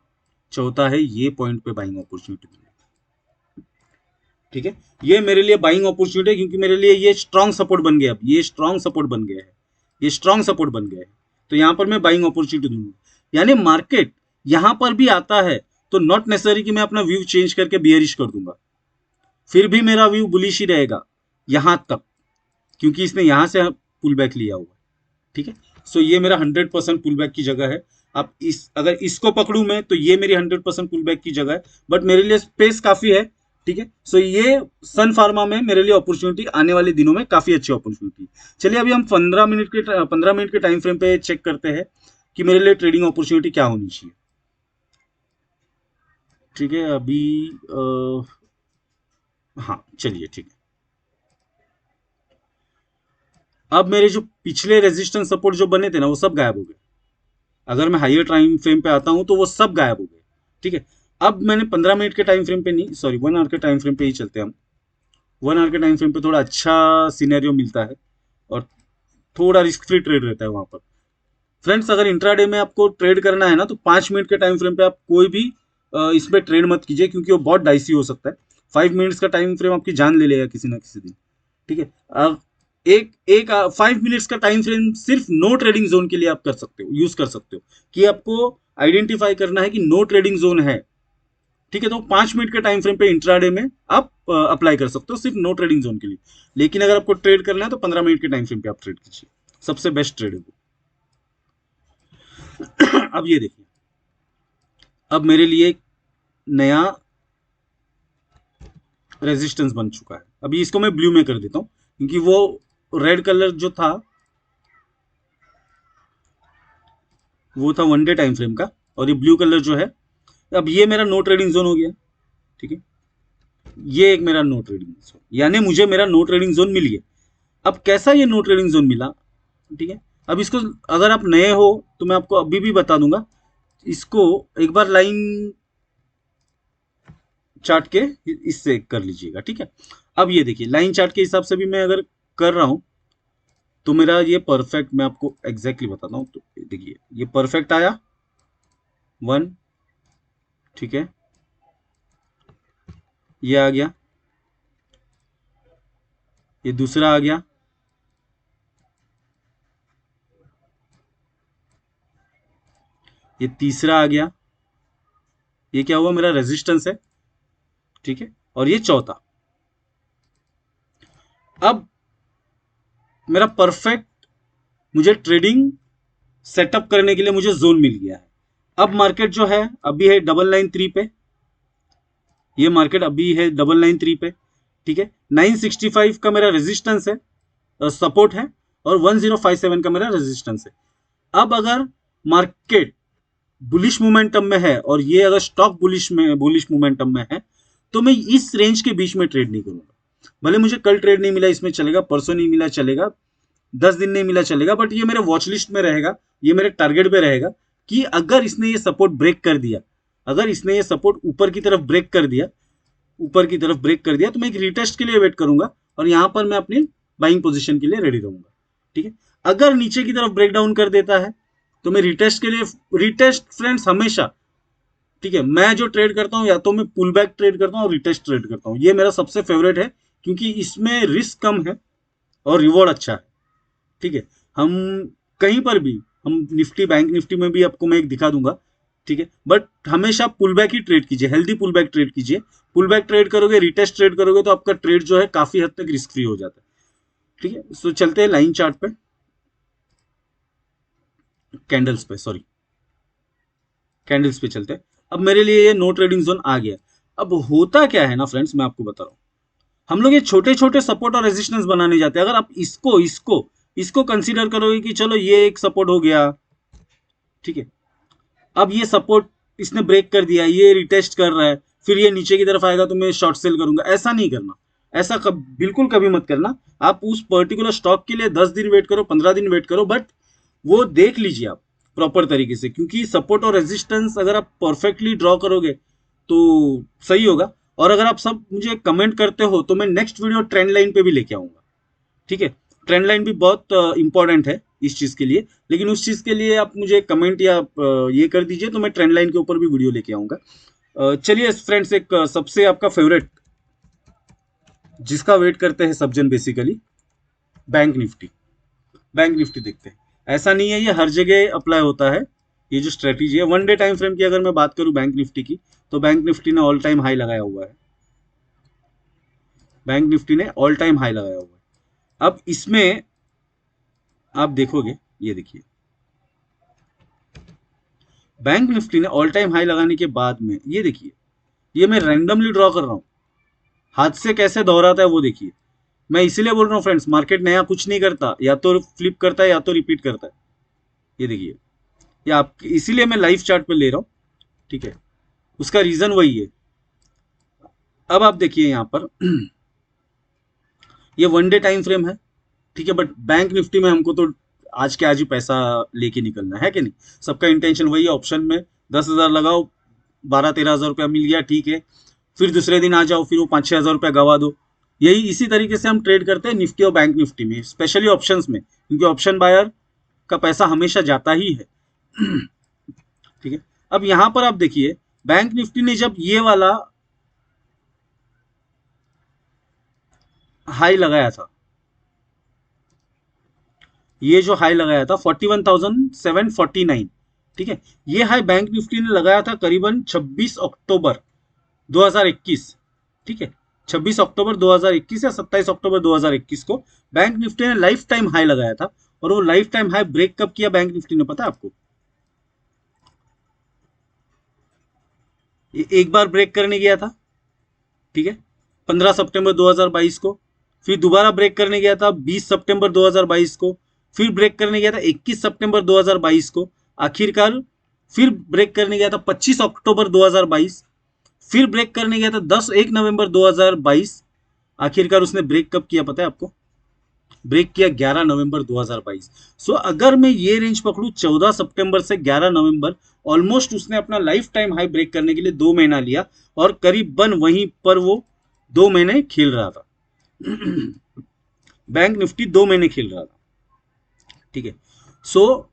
चौथा है ये पॉइंट पे बाइंग अपॉर्चुनिटी ढूंढूं। ठीक है, ये मेरे लिए बाइंग अपॉर्चुनिटी है, क्योंकि मेरे लिए ये स्ट्रॉन्ग सपोर्ट बन गया, ये स्ट्रॉन्ग सपोर्ट बन गया है, ये स्ट्रॉन्ग सपोर्ट बन गया है, तो यहां पर मैं बाइंग अपॉर्चुनिटी दूंगा। यानी मार्केट यहां पर भी आता है तो नॉट नेसेसरी कि मैं अपना व्यू चेंज करके बियरिश कर दूंगा, फिर भी मेरा व्यू बुलिश ही रहेगा यहां तक, क्योंकि इसने यहां से पुल बैक लिया हुआ। ठीक है, सो ये मेरा 100% पुल बैक की जगह है। अब अगर इसको पकड़ू मैं तो ये मेरी 100% पुल बैक की जगह है, बट मेरे लिए स्पेस काफी है। ठीक है, सो ये सन फार्मा में मेरे लिए अपॉर्चुनिटी आने वाले दिनों में काफी अच्छी अपॉर्चुनिटी। चलिए, अभी हम 15 मिनट के टाइम फ्रेम पे चेक करते हैं कि मेरे लिए ट्रेडिंग अपॉर्चुनिटी क्या होनी चाहिए। ठीक है, अभी हाँ चलिए, ठीक है। अब मेरे जो पिछले रेजिस्टेंस सपोर्ट जो बने थे ना, वो सब गायब हो गए। अगर मैं हाइयर टाइम फ्रेम पे आता हूं तो वो सब गायब हो गए। ठीक है, अब मैंने 15 मिनट के टाइम फ्रेम पे नहीं, सॉरी 1 आवर के टाइम फ्रेम पे ही चलते हैं हम। 1 आवर के टाइम फ्रेम पे थोड़ा अच्छा सिनेरियो मिलता है, और थोड़ा रिस्क फ्री ट्रेड रहता है वहां पर। फ्रेंड्स, अगर इंट्राडे में आपको ट्रेड करना है ना, तो 5 मिनट के टाइम फ्रेम पे आप कोई भी इसमें ट्रेड मत कीजिए, क्योंकि वो बहुत डाइसी हो सकता है। 5 मिनट्स का टाइम फ्रेम आपकी जान ले लेगा किसी ना किसी दिन। ठीक है, अब एक एक 5 मिनट्स का टाइम फ्रेम सिर्फ नो ट्रेडिंग जोन के लिए आप कर सकते हो, यूज कर सकते हो, कि आपको आइडेंटिफाई करना है कि नो ट्रेडिंग जोन है। ठीक है, तो 5 मिनट के टाइम फ्रेम पे इंट्राडे में आप अप्लाई कर सकते हो सिर्फ नो ट्रेडिंग जोन के लिए। लेकिन अगर आपको ट्रेड करना है तो 15 मिनट के टाइम फ्रेम पे आप ट्रेड कीजिए, सबसे बेस्ट ट्रेड है वो। अब ये देखिए, अब मेरे लिए एक नया रेजिस्टेंस बन चुका है। अभी इसको मैं ब्लू में कर देता हूं, क्योंकि वो रेड कलर जो था वो था 1 डे टाइम फ्रेम का, और ये ब्लू कलर जो है, अब ये मेरा नो ट्रेडिंग जोन हो गया। ठीक है, ये एक मेरा नो ट्रेडिंग जोन, यानी मुझे मेरा नो ट्रेडिंग जोन मिल गया। अब कैसा ये नो ट्रेडिंग जोन मिला, ठीक है, अब इसको अगर आप नए हो तो मैं आपको अभी भी बता दूंगा। इसको एक बार लाइन चार्ट के इससे कर लीजिएगा, ठीक है। अब ये देखिए लाइन चार्ट के हिसाब से भी मैं अगर कर रहा हूं तो मेरा ये परफेक्ट, मैं आपको एग्जैक्टली बताता हूं। तो देखिए ये परफेक्ट आया 1, ठीक है, ये आ गया, ये दूसरा आ गया, ये तीसरा आ गया, ये क्या हुआ, मेरा रेजिस्टेंस है, ठीक है, और ये चौथा। अब मेरा परफेक्ट, मुझे ट्रेडिंग सेटअप करने के लिए मुझे जोन मिल गया है। अब मार्केट जो है अभी है 993 पे, ये मार्केट अभी है 993 पे, ठीक है। 965 का मेरा रेजिस्टेंस है, सपोर्ट है, और 1057 का मेरा रेजिस्टेंस है। अब अगर मार्केट बुलिश मोमेंटम में है और ये अगर स्टॉक बुलिश मोमेंटम में है तो मैं इस रेंज के बीच में ट्रेड नहीं करूंगा। भले मुझे कल ट्रेड नहीं मिला इसमें चलेगा, परसों नहीं मिला चलेगा, 10 दिन नहीं मिला चलेगा, बट ये मेरे वॉच लिस्ट में रहेगा, ये मेरे टारगेट पे रहेगा कि अगर इसने ये सपोर्ट ब्रेक कर दिया, अगर इसने ये सपोर्ट ऊपर की तरफ ब्रेक कर दिया, ऊपर की तरफ ब्रेक कर दिया, तो मैं एक रिटेस्ट के लिए वेट करूंगा और यहां पर मैं अपनी बाइंग पोजीशन के लिए रेडी रहूंगा, ठीक है। अगर नीचे की तरफ ब्रेक डाउन कर देता है तो मैं रिटेस्ट के लिए, रिटेस्ट फ्रेंड्स हमेशा, ठीक है, मैं जो ट्रेड करता हूं या तो मैं पुल बैक ट्रेड करता हूं और रिटेस्ट ट्रेड करता हूं, ये मेरा सबसे फेवरेट है क्योंकि इसमें रिस्क कम है और रिवॉर्ड अच्छा है, ठीक है। हम कहीं पर भी, हम निफ्टी, बैंक निफ्टी में भी आपको मैं एक दिखा दूंगा, ठीक है, बट हमेशा पुल बैक ही ट्रेड कीजिए, हेल्दी पुल बैक ट्रेड कीजिए। पुल बैक ट्रेड करोगे, रिटेस्ट ट्रेड करोगे तो आपका ट्रेड जो है काफी हद तक रिस्क फ्री हो जाता है, ठीक है। सो चलते हैं लाइन चार्ट पे, कैंडल्स पे, सॉरी, कैंडल्स पे चलते हैं। अब मेरे लिए ये नो ट्रेडिंग जोन आ गया। अब होता क्या है ना फ्रेंड्स, मैं आपको बता रहा हूँ, हम लोग ये छोटे छोटे सपोर्ट और रेजिस्टेंस बनाने जाते हैं। अगर आप इसको इसको इसको कंसीडर करोगे कि चलो ये एक सपोर्ट हो गया, ठीक है, अब ये सपोर्ट इसने ब्रेक कर दिया, ये रिटेस्ट कर रहा है, फिर ये नीचे की तरफ आएगा तो मैं शॉर्ट सेल करूंगा, ऐसा नहीं करना। ऐसा बिल्कुल कभी मत करना। आप उस पर्टिकुलर स्टॉक के लिए 10 दिन वेट करो, 15 दिन वेट करो, बट वो देख लीजिए आप प्रॉपर तरीके से, क्योंकि सपोर्ट और रेजिस्टेंस अगर आप परफेक्टली ड्रॉ करोगे तो सही होगा। और अगर आप सब मुझे कमेंट करते हो तो मैं नेक्स्ट वीडियो ट्रेंड लाइन पे भी लेके आऊंगा, ठीक है। ट्रेंड लाइन भी बहुत इंपॉर्टेंट है इस चीज के लिए, लेकिन उस चीज के लिए आप मुझे कमेंट या ये कर दीजिए तो मैं ट्रेंड लाइन के ऊपर भी वीडियो लेके आऊंगा। चलिए फ्रेंड्स, एक सबसे आपका फेवरेट, जिसका वेट करते हैं सब जन basically, bank Nifty. Bank Nifty देखते हैं। ऐसा नहीं है ये हर जगह अप्लाई होता है, ये जो स्ट्रेटेजी है। 1 डे टाइम फ्रेम की अगर मैं बात करूं बैंक निफ्टी की, तो बैंक निफ्टी ने ऑल टाइम हाई लगाया हुआ है, बैंक निफ्टी ने ऑल टाइम हाई लगाया हुआ है। अब इसमें आप देखोगे, ये देखिए बैंक निफ्टी ने ऑल टाइम हाई लगाने के बाद में, ये देखिए, ये मैं रैंडमली ड्रॉ कर रहा हूं, हाथ से कैसे दोहराता है वो देखिए। मैं इसीलिए बोल रहा हूँ फ्रेंड्स, मार्केट नया कुछ नहीं करता, या तो फ्लिप करता है या तो रिपीट करता है। ये देखिए, ये आप, इसीलिए मैं लाइव चार्ट पे ले रहा हूँ, ठीक है, उसका रीजन वही है। अब आप देखिए यहाँ पर ये 1 डे टाइम फ्रेम है, ठीक है, बट बैंक निफ्टी में हमको तो आज के आज ही पैसा लेके निकलना है कि नहीं। सबका इंटेंशन वही है, ऑप्शन में 10,000 लगाओ, 12-13 हज़ार रुपया मिल गया, ठीक है, फिर दूसरे दिन आ जाओ, फिर वो 5-6 हज़ार रुपया गवा दो। यही इसी तरीके से हम ट्रेड करते हैं निफ्टी और बैंक निफ्टी में, स्पेशली ऑप्शंस में, क्योंकि ऑप्शन बायर का पैसा हमेशा जाता ही है ठीक है। अब यहां पर आप देखिए, बैंक निफ्टी ने जब ये वाला हाई लगाया था, ये जो हाई लगाया था 41,749, ठीक है, ये हाई बैंक निफ्टी ने लगाया था करीबन 26 अक्टूबर 2021, ठीक है, 26 अक्टूबर 2021 या 27 अक्टूबर 2021 को बैंक निफ्टी ने लाइफ टाइम हाई लगाया था। और वो लाइफ टाइम हाई ब्रेक कब किया बैंक निफ्टी ने, पता है आपको? ये एक बार ब्रेक करने गया था, ठीक है, 15 सितंबर 2022 को, फिर दोबारा ब्रेक करने गया था 20 सितंबर 2022 को, फिर ब्रेक करने गया था 21 सितंबर 2022 को, आखिरकार फिर ब्रेक करने गया था 25 अक्टूबर 2022, फिर ब्रेक करने गया था 1 नवंबर 2022। आखिरकार उसने ब्रेक कब किया पता है आपको? ब्रेक किया 11 नवंबर 2022। सो अगर मैं ये रेंज पकड़ू 14 सितंबर से 11 नवंबर, ऑलमोस्ट उसने अपना लाइफ टाइम हाई ब्रेक करने के लिए 2 महीना लिया और करीबन वहीं पर वो 2 महीने खेल रहा था। बैंक निफ्टी 2 महीने खेल रहा था, ठीक है। सो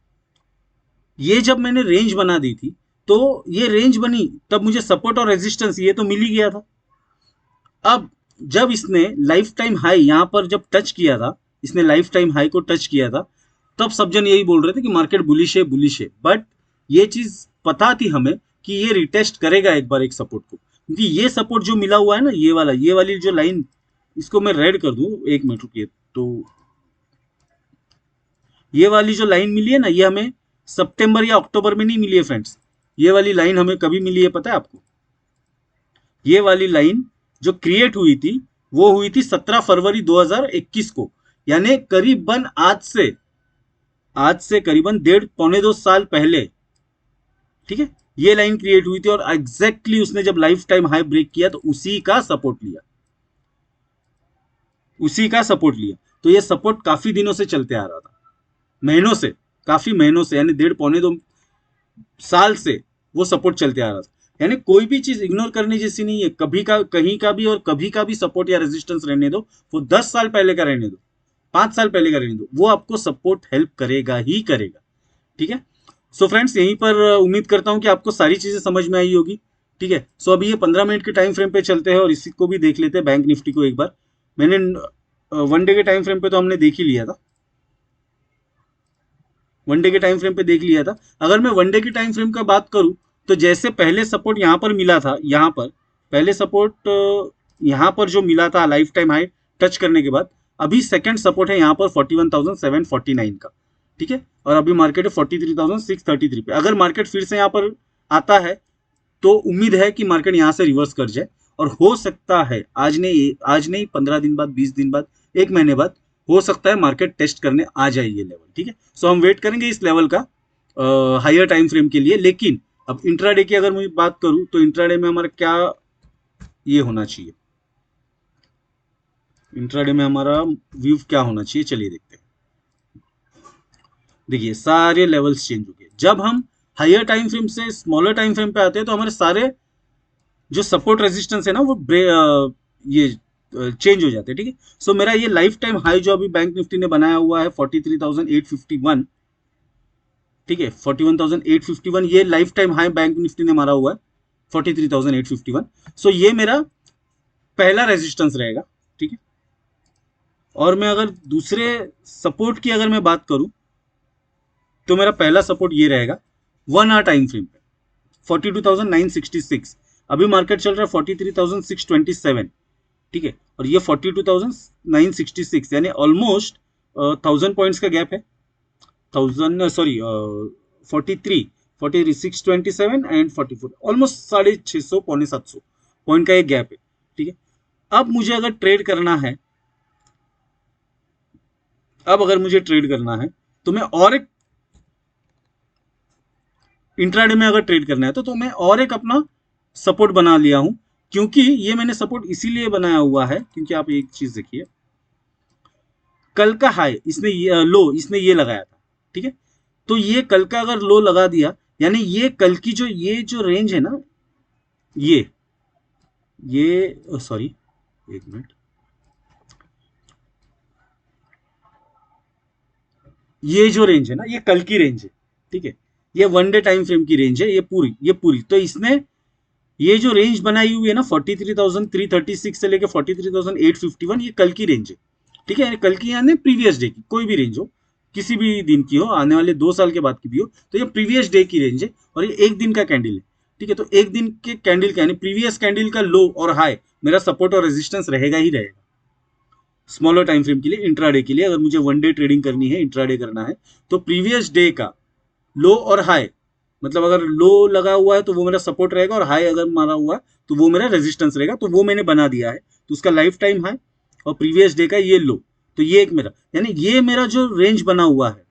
ये जब मैंने रेंज बना दी थी, तो ये रेंज बनी तब मुझे सपोर्ट और रेजिस्टेंस ये तो मिल ही गया था। अब जब इसने लाइफ टाइम हाई यहां पर जब टच किया था, इसने लाइफ टाइम हाई को टच किया था, तब सब जन यही बोल रहे थे कि मार्केट बुलिश है। बट ये चीज पता थी हमें कि ये रिटेस्ट करेगा एक बार एक सपोर्ट को, क्योंकि ये सपोर्ट जो मिला हुआ है ना, ये वाली जो लाइन, इसको मैं रेड कर दूं, 1 मिनट रुकिए। तो ये वाली जो लाइन मिली है ना, ये हमें सितंबर या अक्टूबर में नहीं मिली है फ्रेंड्स। ये वाली लाइन हमें कभी मिली है पता है आपको? ये वाली लाइन जो क्रिएट हुई थी वो हुई थी 17 फरवरी 2021 को, यानी करीबन आज से करीबन 1.5 पौने 2 साल पहले, ठीक है। ये लाइन क्रिएट हुई थी और एग्जैक्टली उसने जब लाइफ टाइम हाई ब्रेक किया तो उसी का सपोर्ट लिया। तो ये सपोर्ट काफी दिनों से चलते आ रहा था, महीनों से, काफी महीनों से, यानी 1.5 पौने 2 साल से वो सपोर्ट चलते आ रहा था। यानी कोई भी चीज इग्नोर करने जैसी नहीं है, कभी का कहीं का भी और कभी का भी सपोर्ट या रेजिस्टेंस रहने दो, वो 10 साल पहले का रहने दो, 5 साल पहले का रहने दो, वो आपको सपोर्ट हेल्प करेगा ही करेगा, ठीक है। सो फ्रेंड्स, यहीं पर उम्मीद करता हूं कि आपको सारी चीजें समझ में आई होगी, ठीक है। सो अभी ये 15 मिनट के टाइम फ्रेम पे चलते हैं और इसी को भी देख लेते हैं, बैंक निफ्टी को एक बार। मैंने 1 डे के टाइम फ्रेम पे तो हमने देख ही लिया था, 1 डे के टाइम फ्रेम पे देख लिया था। अगर मैं 1 डे के टाइम फ्रेम का बात करूं, तो जैसे पहले सपोर्ट यहां पर मिला था, यहां पर पहले सपोर्ट यहां पर जो मिला था लाइफ टाइम हाई टच करने के बाद, अभी सेकंड सपोर्ट है यहां पर 41,749 का, ठीक है। और अभी मार्केट है 43,633 पे। अगर मार्केट फिर से यहां पर आता है तो उम्मीद है कि मार्केट यहां से रिवर्स कर जाए, और हो सकता है आज नहीं 15 दिन बाद, 20 दिन बाद, 1 महीने बाद हो सकता है मार्केट टेस्ट करने आ जाए ये लेवल, ठीक है। सो हम वेट करेंगे इस लेवल का हायर टाइम फ्रेम के लिए। लेकिन अब इंट्राडे की अगर मैं बात करूं तो इंट्राडे में हमारा क्या ये होना चाहिए, इंट्राडे में हमारा व्यू क्या होना चाहिए, चलिए देखते हैं। देखिए सारे लेवल्स चेंज हो गए। जब हम हायर टाइम फ्रेम से स्मॉलर टाइम फ्रेम पे आते हैं तो हमारे सारे जो सपोर्ट रेजिस्टेंस है ना वो ये चेंज हो जाते हैं, ठीक है। सो मेरा ये लाइफ टाइम हाई जो अभी बैंक निफ्टी ने बनाया हुआ है 43,851, ठीक है, 41,851, ये life time high bank Nifty ने मारा हुआ है 43,851। सो ये मेरा पहला रेजिस्टेंस रहेगा, ठीक है। और मैं अगर दूसरे सपोर्ट की अगर मैं बात करूं तो मेरा पहला सपोर्ट ये रहेगा 1 आवर टाइम फ्रेम पे 42,966। अभी मार्केट चल रहा है 43,627, ठीक है। और ये 42,966, यानी ऑलमोस्ट 1,000 पॉइंट्स का गैप है, 627 एंड 44, ऑलमोस्ट 650 पौने 700 पॉइंट का एक गैप है, ठीक है। अब मुझे अगर ट्रेड करना है, तो मैं और एक इंट्राडे में अगर ट्रेड करना है तो मैं और एक अपना सपोर्ट बना लिया हूं। क्योंकि ये मैंने सपोर्ट इसीलिए बनाया हुआ है क्योंकि आप एक चीज देखिए, कल का हाई लो इसने ये लगाया था, ठीक है। तो ये कल का अगर लो लगा दिया, यानी ये कल की ये जो रेंज है ना, ये सॉरी, 1 मिनट, ये जो रेंज है ना, ये कल की रेंज है, ठीक है। ये 1 डे टाइम फ्रेम की रेंज है, ये पूरी। तो इसने ये जो रेंज बनाई हुई है ना 43,336 से लेके 43,851, ये कल की रेंज है, ठीक है। कल की यानी प्रीवियस डे की, कोई भी रेंज हो, किसी भी दिन की हो, आने वाले 2 साल के बाद की भी हो, तो ये प्रीवियस डे की रेंज है और ये एक दिन का कैंडल है, ठीक है। तो एक दिन के कैंडल का यानी प्रीवियस कैंडल का लो और हाई मेरा सपोर्ट और रेजिस्टेंस रहेगा ही रहेगा स्मॉलर टाइम फ्रेम के लिए, इंट्राडे के लिए। अगर मुझे 1 डे ट्रेडिंग करनी है, इंट्राडे करना है, तो प्रीवियस डे का लो और हाई, मतलब अगर लो लगा हुआ है तो वो मेरा सपोर्ट रहेगा और हाई अगर मारा हुआ है तो वो मेरा रेजिस्टेंस रहेगा। तो वो मैंने बना दिया है, तो उसका लाइफ टाइम हाई और प्रीवियस डे का ये लो, तो ये एक मेरा, यानी ये मेरा जो रेंज बना हुआ है,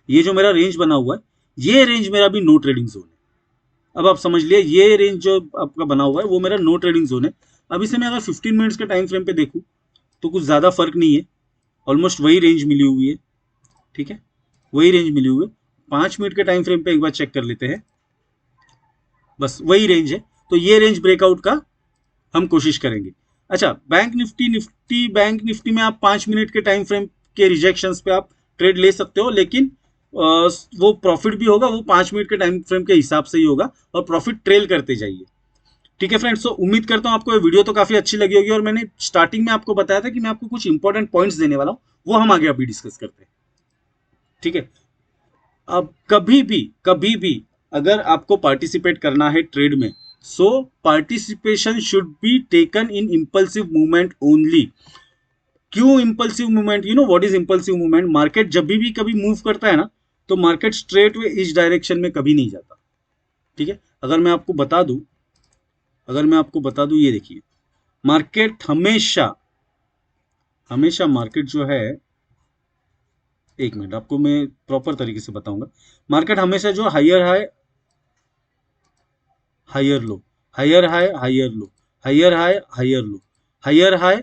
ये जो मेरा रेंज बना हुआ है, ये रेंज मेरा भी नो ट्रेडिंग जोन है। अब आप समझ लिया, ये रेंज जो आपका बना हुआ है वो मेरा नो ट्रेडिंग जोन है। अब इसे मैं अगर 15 मिनट्स के टाइम फ्रेम पे देखूं तो कुछ ज़्यादा फर्क नहीं है, ऑलमोस्ट वही रेंज मिली हुई है, ठीक है, वही रेंज मिली हुई है। 5 मिनट के टाइम फ्रेम पे एक बार चेक कर लेते हैं, बस वही रेंज है। तो ये रेंज ब्रेकआउट का हम कोशिश करेंगे। अच्छा, बैंक निफ्टी में आप 5 मिनट के टाइम फ्रेम के रिजेक्शंस पे आप ट्रेड ले सकते हो, लेकिन वो प्रॉफिट भी होगा, वो 5 मिनट के टाइम फ्रेम के हिसाब से ही होगा, और प्रॉफिट ट्रेल करते जाइए। ठीक है फ्रेंड्स, तो उम्मीद करता हूँ आपको ये वीडियो तो काफी अच्छी लगी होगी, और मैंने स्टार्टिंग में आपको बताया था कि मैं आपको कुछ इंपॉर्टेंट पॉइंट्स देने वाला हूँ, वो हम आगे अभी डिस्कस करते हैं। ठीक है, अब कभी भी अगर आपको पार्टिसिपेट करना है ट्रेड में, so participation should be taken in impulsive movement only. क्यों impulsive movement? You know what is impulsive movement? Market जब भी कभी मूव करता है ना, तो मार्केट स्ट्रेट वे इस डायरेक्शन में कभी नहीं जाता। ठीक है, अगर मैं आपको बता दूं, ये देखिए, मार्केट हमेशा मार्केट जो है, एक मिनट आपको मैं प्रॉपर तरीके से बताऊंगा। मार्केट हमेशा जो higher high higher low, higher high higher low, higher high higher low, higher high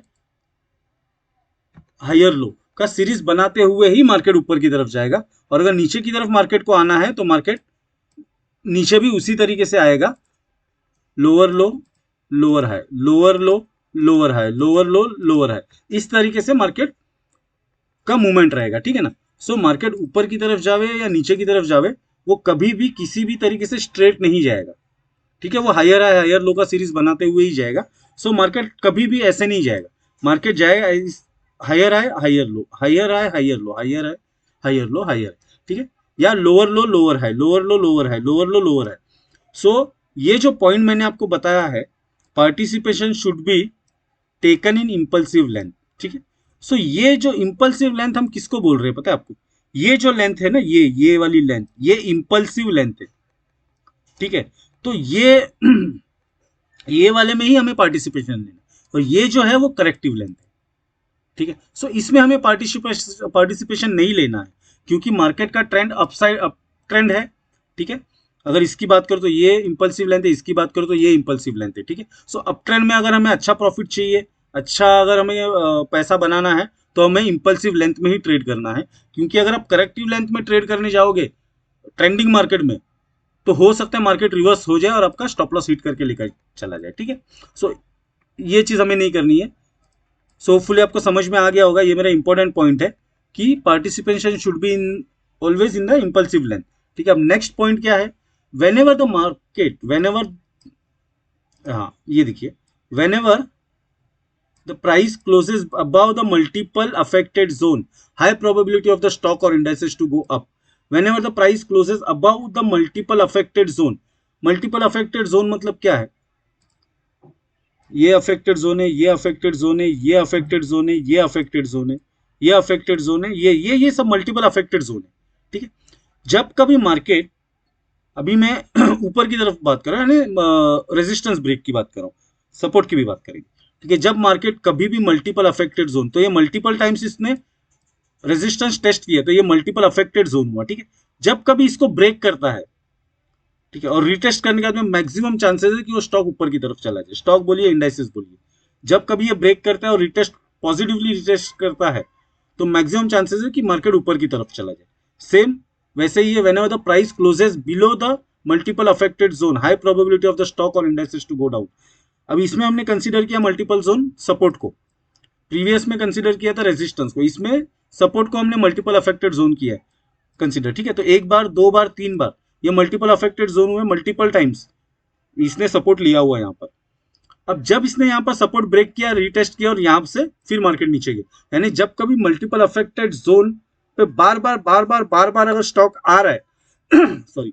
higher low का सीरीज बनाते हुए ही मार्केट ऊपर की तरफ जाएगा। और अगर नीचे की तरफ मार्केट को आना है तो मार्केट नीचे भी उसी तरीके से आएगा, lower low, lower high, lower low, lower high, lower low, lower high, इस तरीके से मार्केट का मूवमेंट रहेगा। ठीक है ना? सो मार्केट ऊपर की तरफ जावे या नीचे की तरफ जावे, वो कभी भी किसी भी तरीके से स्ट्रेट नहीं जाएगा। ठीक है, वो हायर हाई हायर लो का सीरीज बनाते हुए ही जाएगा। सो मार्केट कभी भी ऐसे नहीं जाएगा, मार्केट जाएगा higher high higher low, higher high higher low, higher high higher low, higher, ठीक है, या lower low lower high, lower low lower high, lower low lower high. So ये जो पॉइंट मैंने आपको बताया है, participation should be taken in impulsive length. ठीक है, सो ये जो इम्पल्सिव लेंथ हम किसको बोल रहे हैं पता है आपको? ये जो लेंथ है ना, ये वाली लेंथ, ये इम्पल्सिव लेंथ है। ठीक है, तो ये वाले में ही हमें पार्टिसिपेशन लेना, और ये जो है वो करेक्टिव लेंथ है। ठीक है, सो इसमें हमें पार्टिसिपेशन नहीं लेना है, क्योंकि मार्केट का ट्रेंड अपसाइड अप ट्रेंड है। ठीक है, अगर इसकी बात करो तो ये इंपल्सिव लेंथ है, इसकी बात करो तो ये इंपल्सिव लेंथ है। ठीक है, सो अप ट्रेंड में अगर हमें अच्छा प्रॉफिट चाहिए, अच्छा अगर हमें पैसा बनाना है, तो हमें इंपल्सिव लेंथ में ही ट्रेड करना है। क्योंकि अगर आप करेक्टिव लेंथ में ट्रेड करने जाओगे ट्रेंडिंग मार्केट में, तो हो सकता है मार्केट रिवर्स हो जाए और आपका स्टॉप लॉस हिट करके लेकर चला जाए। ठीक है, सो ये चीज हमें नहीं करनी है। सो होपफुली आपको समझ में आ गया होगा, ये मेरा इंपॉर्टेंट पॉइंट है कि participation should be in always in the impulsive length. ठीक है, अब नेक्स्ट पॉइंट क्या है? When ever the market, when ever, हाँ ये देखिए, when ever the price closes above the multiple affected zone, high probability of the stock or indices to go up. Whenever the price closes above the multiple affected zone, multiple affected zone मतलब क्या है? ये affected zone है, ये affected zone है, ये affected zone है, ये अफेक्टेड जोन है, ये अफेक्टेड जोन है, ये सब मल्टीपल अफेक्टेड जोन है। ठीक है, जब कभी मार्केट, अभी मैं ऊपर की तरफ बात कर रहा हूँ, यानी रेजिस्टेंस ब्रेक की बात कर रहा हूँ, सपोर्ट की भी बात करेंगे। ठीक है, जब मार्केट कभी भी मल्टीपल अफेक्टेड जोन, तो ये मल्टीपल टाइम्स इसने रेजिस्टेंस टेस्ट किया, तो ये मल्टीपल अफेक्टेड जोन हुआ। ठीक है, जब कभी इसको ब्रेक करता है, ठीक है, और रिटेस्ट करने के बाद में मैक्सिमम चांसेस है कि वो स्टॉक ऊपर की तरफ चला जाए, स्टॉक बोलिए इंडाइसेस बोलिए। जब कभी ये ब्रेक करता है और रिटेस्ट पॉजिटिवली रिटेस्ट करता है, तो मैक्सिमम चांसेस है कि मार्केट ऊपर की तरफ चला जाए। सेम वैसे ही है, whenever the price closes below the multiple affected zone, high probability of the stock और इंडाइसेस टू गो डाउन। अब इसमें हमने कंसीडर किया मल्टीपल जोन सपोर्ट को, प्रीवियस में कंसीडर किया था रेजिस्टेंस को, इसमें सपोर्ट को हमने मल्टीपल अफेक्टेड जोन किया है कंसीडर। ठीक है, तो एक बार, दो बार, तीन बार ये मल्टीपल अफेक्टेड जोन हुए, मल्टीपल टाइम्स इसने सपोर्ट लिया हुआ है यहाँ पर। अब जब इसने यहाँ पर सपोर्ट ब्रेक किया, रीटेस्ट किया, और यहाँ से फिर मार्केट नीचे गया, यानी जब कभी मल्टीपल अफेक्टेड जोन पे बार बार अगर स्टॉक आ रहा है सॉरी,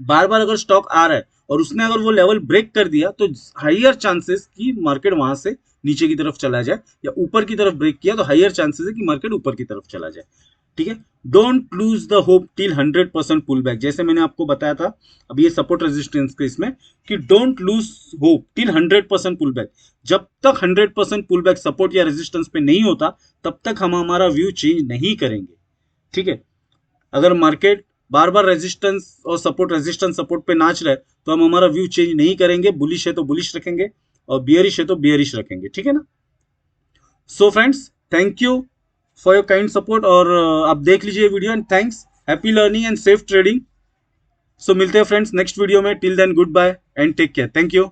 बार बार अगर स्टॉक आ रहा है और उसने अगर वो लेवल ब्रेक कर दिया, तो हाइयर चांसेस कि मार्केट वहां से नीचे की तरफ चला जाए, या ऊपर की तरफ ब्रेक किया तो हाइयर चांसेस है कि मार्केट ऊपर की तरफ चला जाए। ठीक है, don't lose the hope till 100% pull back, जैसे मैंने आपको बताया था अब ये सपोर्ट रेजिस्टेंस के इसमें, कि don't lose hope till 100% pull back. जब तक 100% पुल बैक सपोर्ट या रेजिस्टेंस पे नहीं होता, तब तक हम हमारा व्यू चेंज नहीं करेंगे। ठीक है, अगर मार्केट बार बार रेजिस्टेंस और सपोर्ट पे नाच रहा है, तो हम हमारा व्यू चेंज नहीं करेंगे, बुलिश है तो बुलिश रखेंगे और बियरिश है तो बियरिश रखेंगे। ठीक है ना? So friends, thank you for your kind support, और आप देख लीजिए video, and thanks, happy learning and safe trading. So मिलते हैं फ्रेंड्स नेक्स्ट वीडियो में। Till then good bye and take care. Thank you.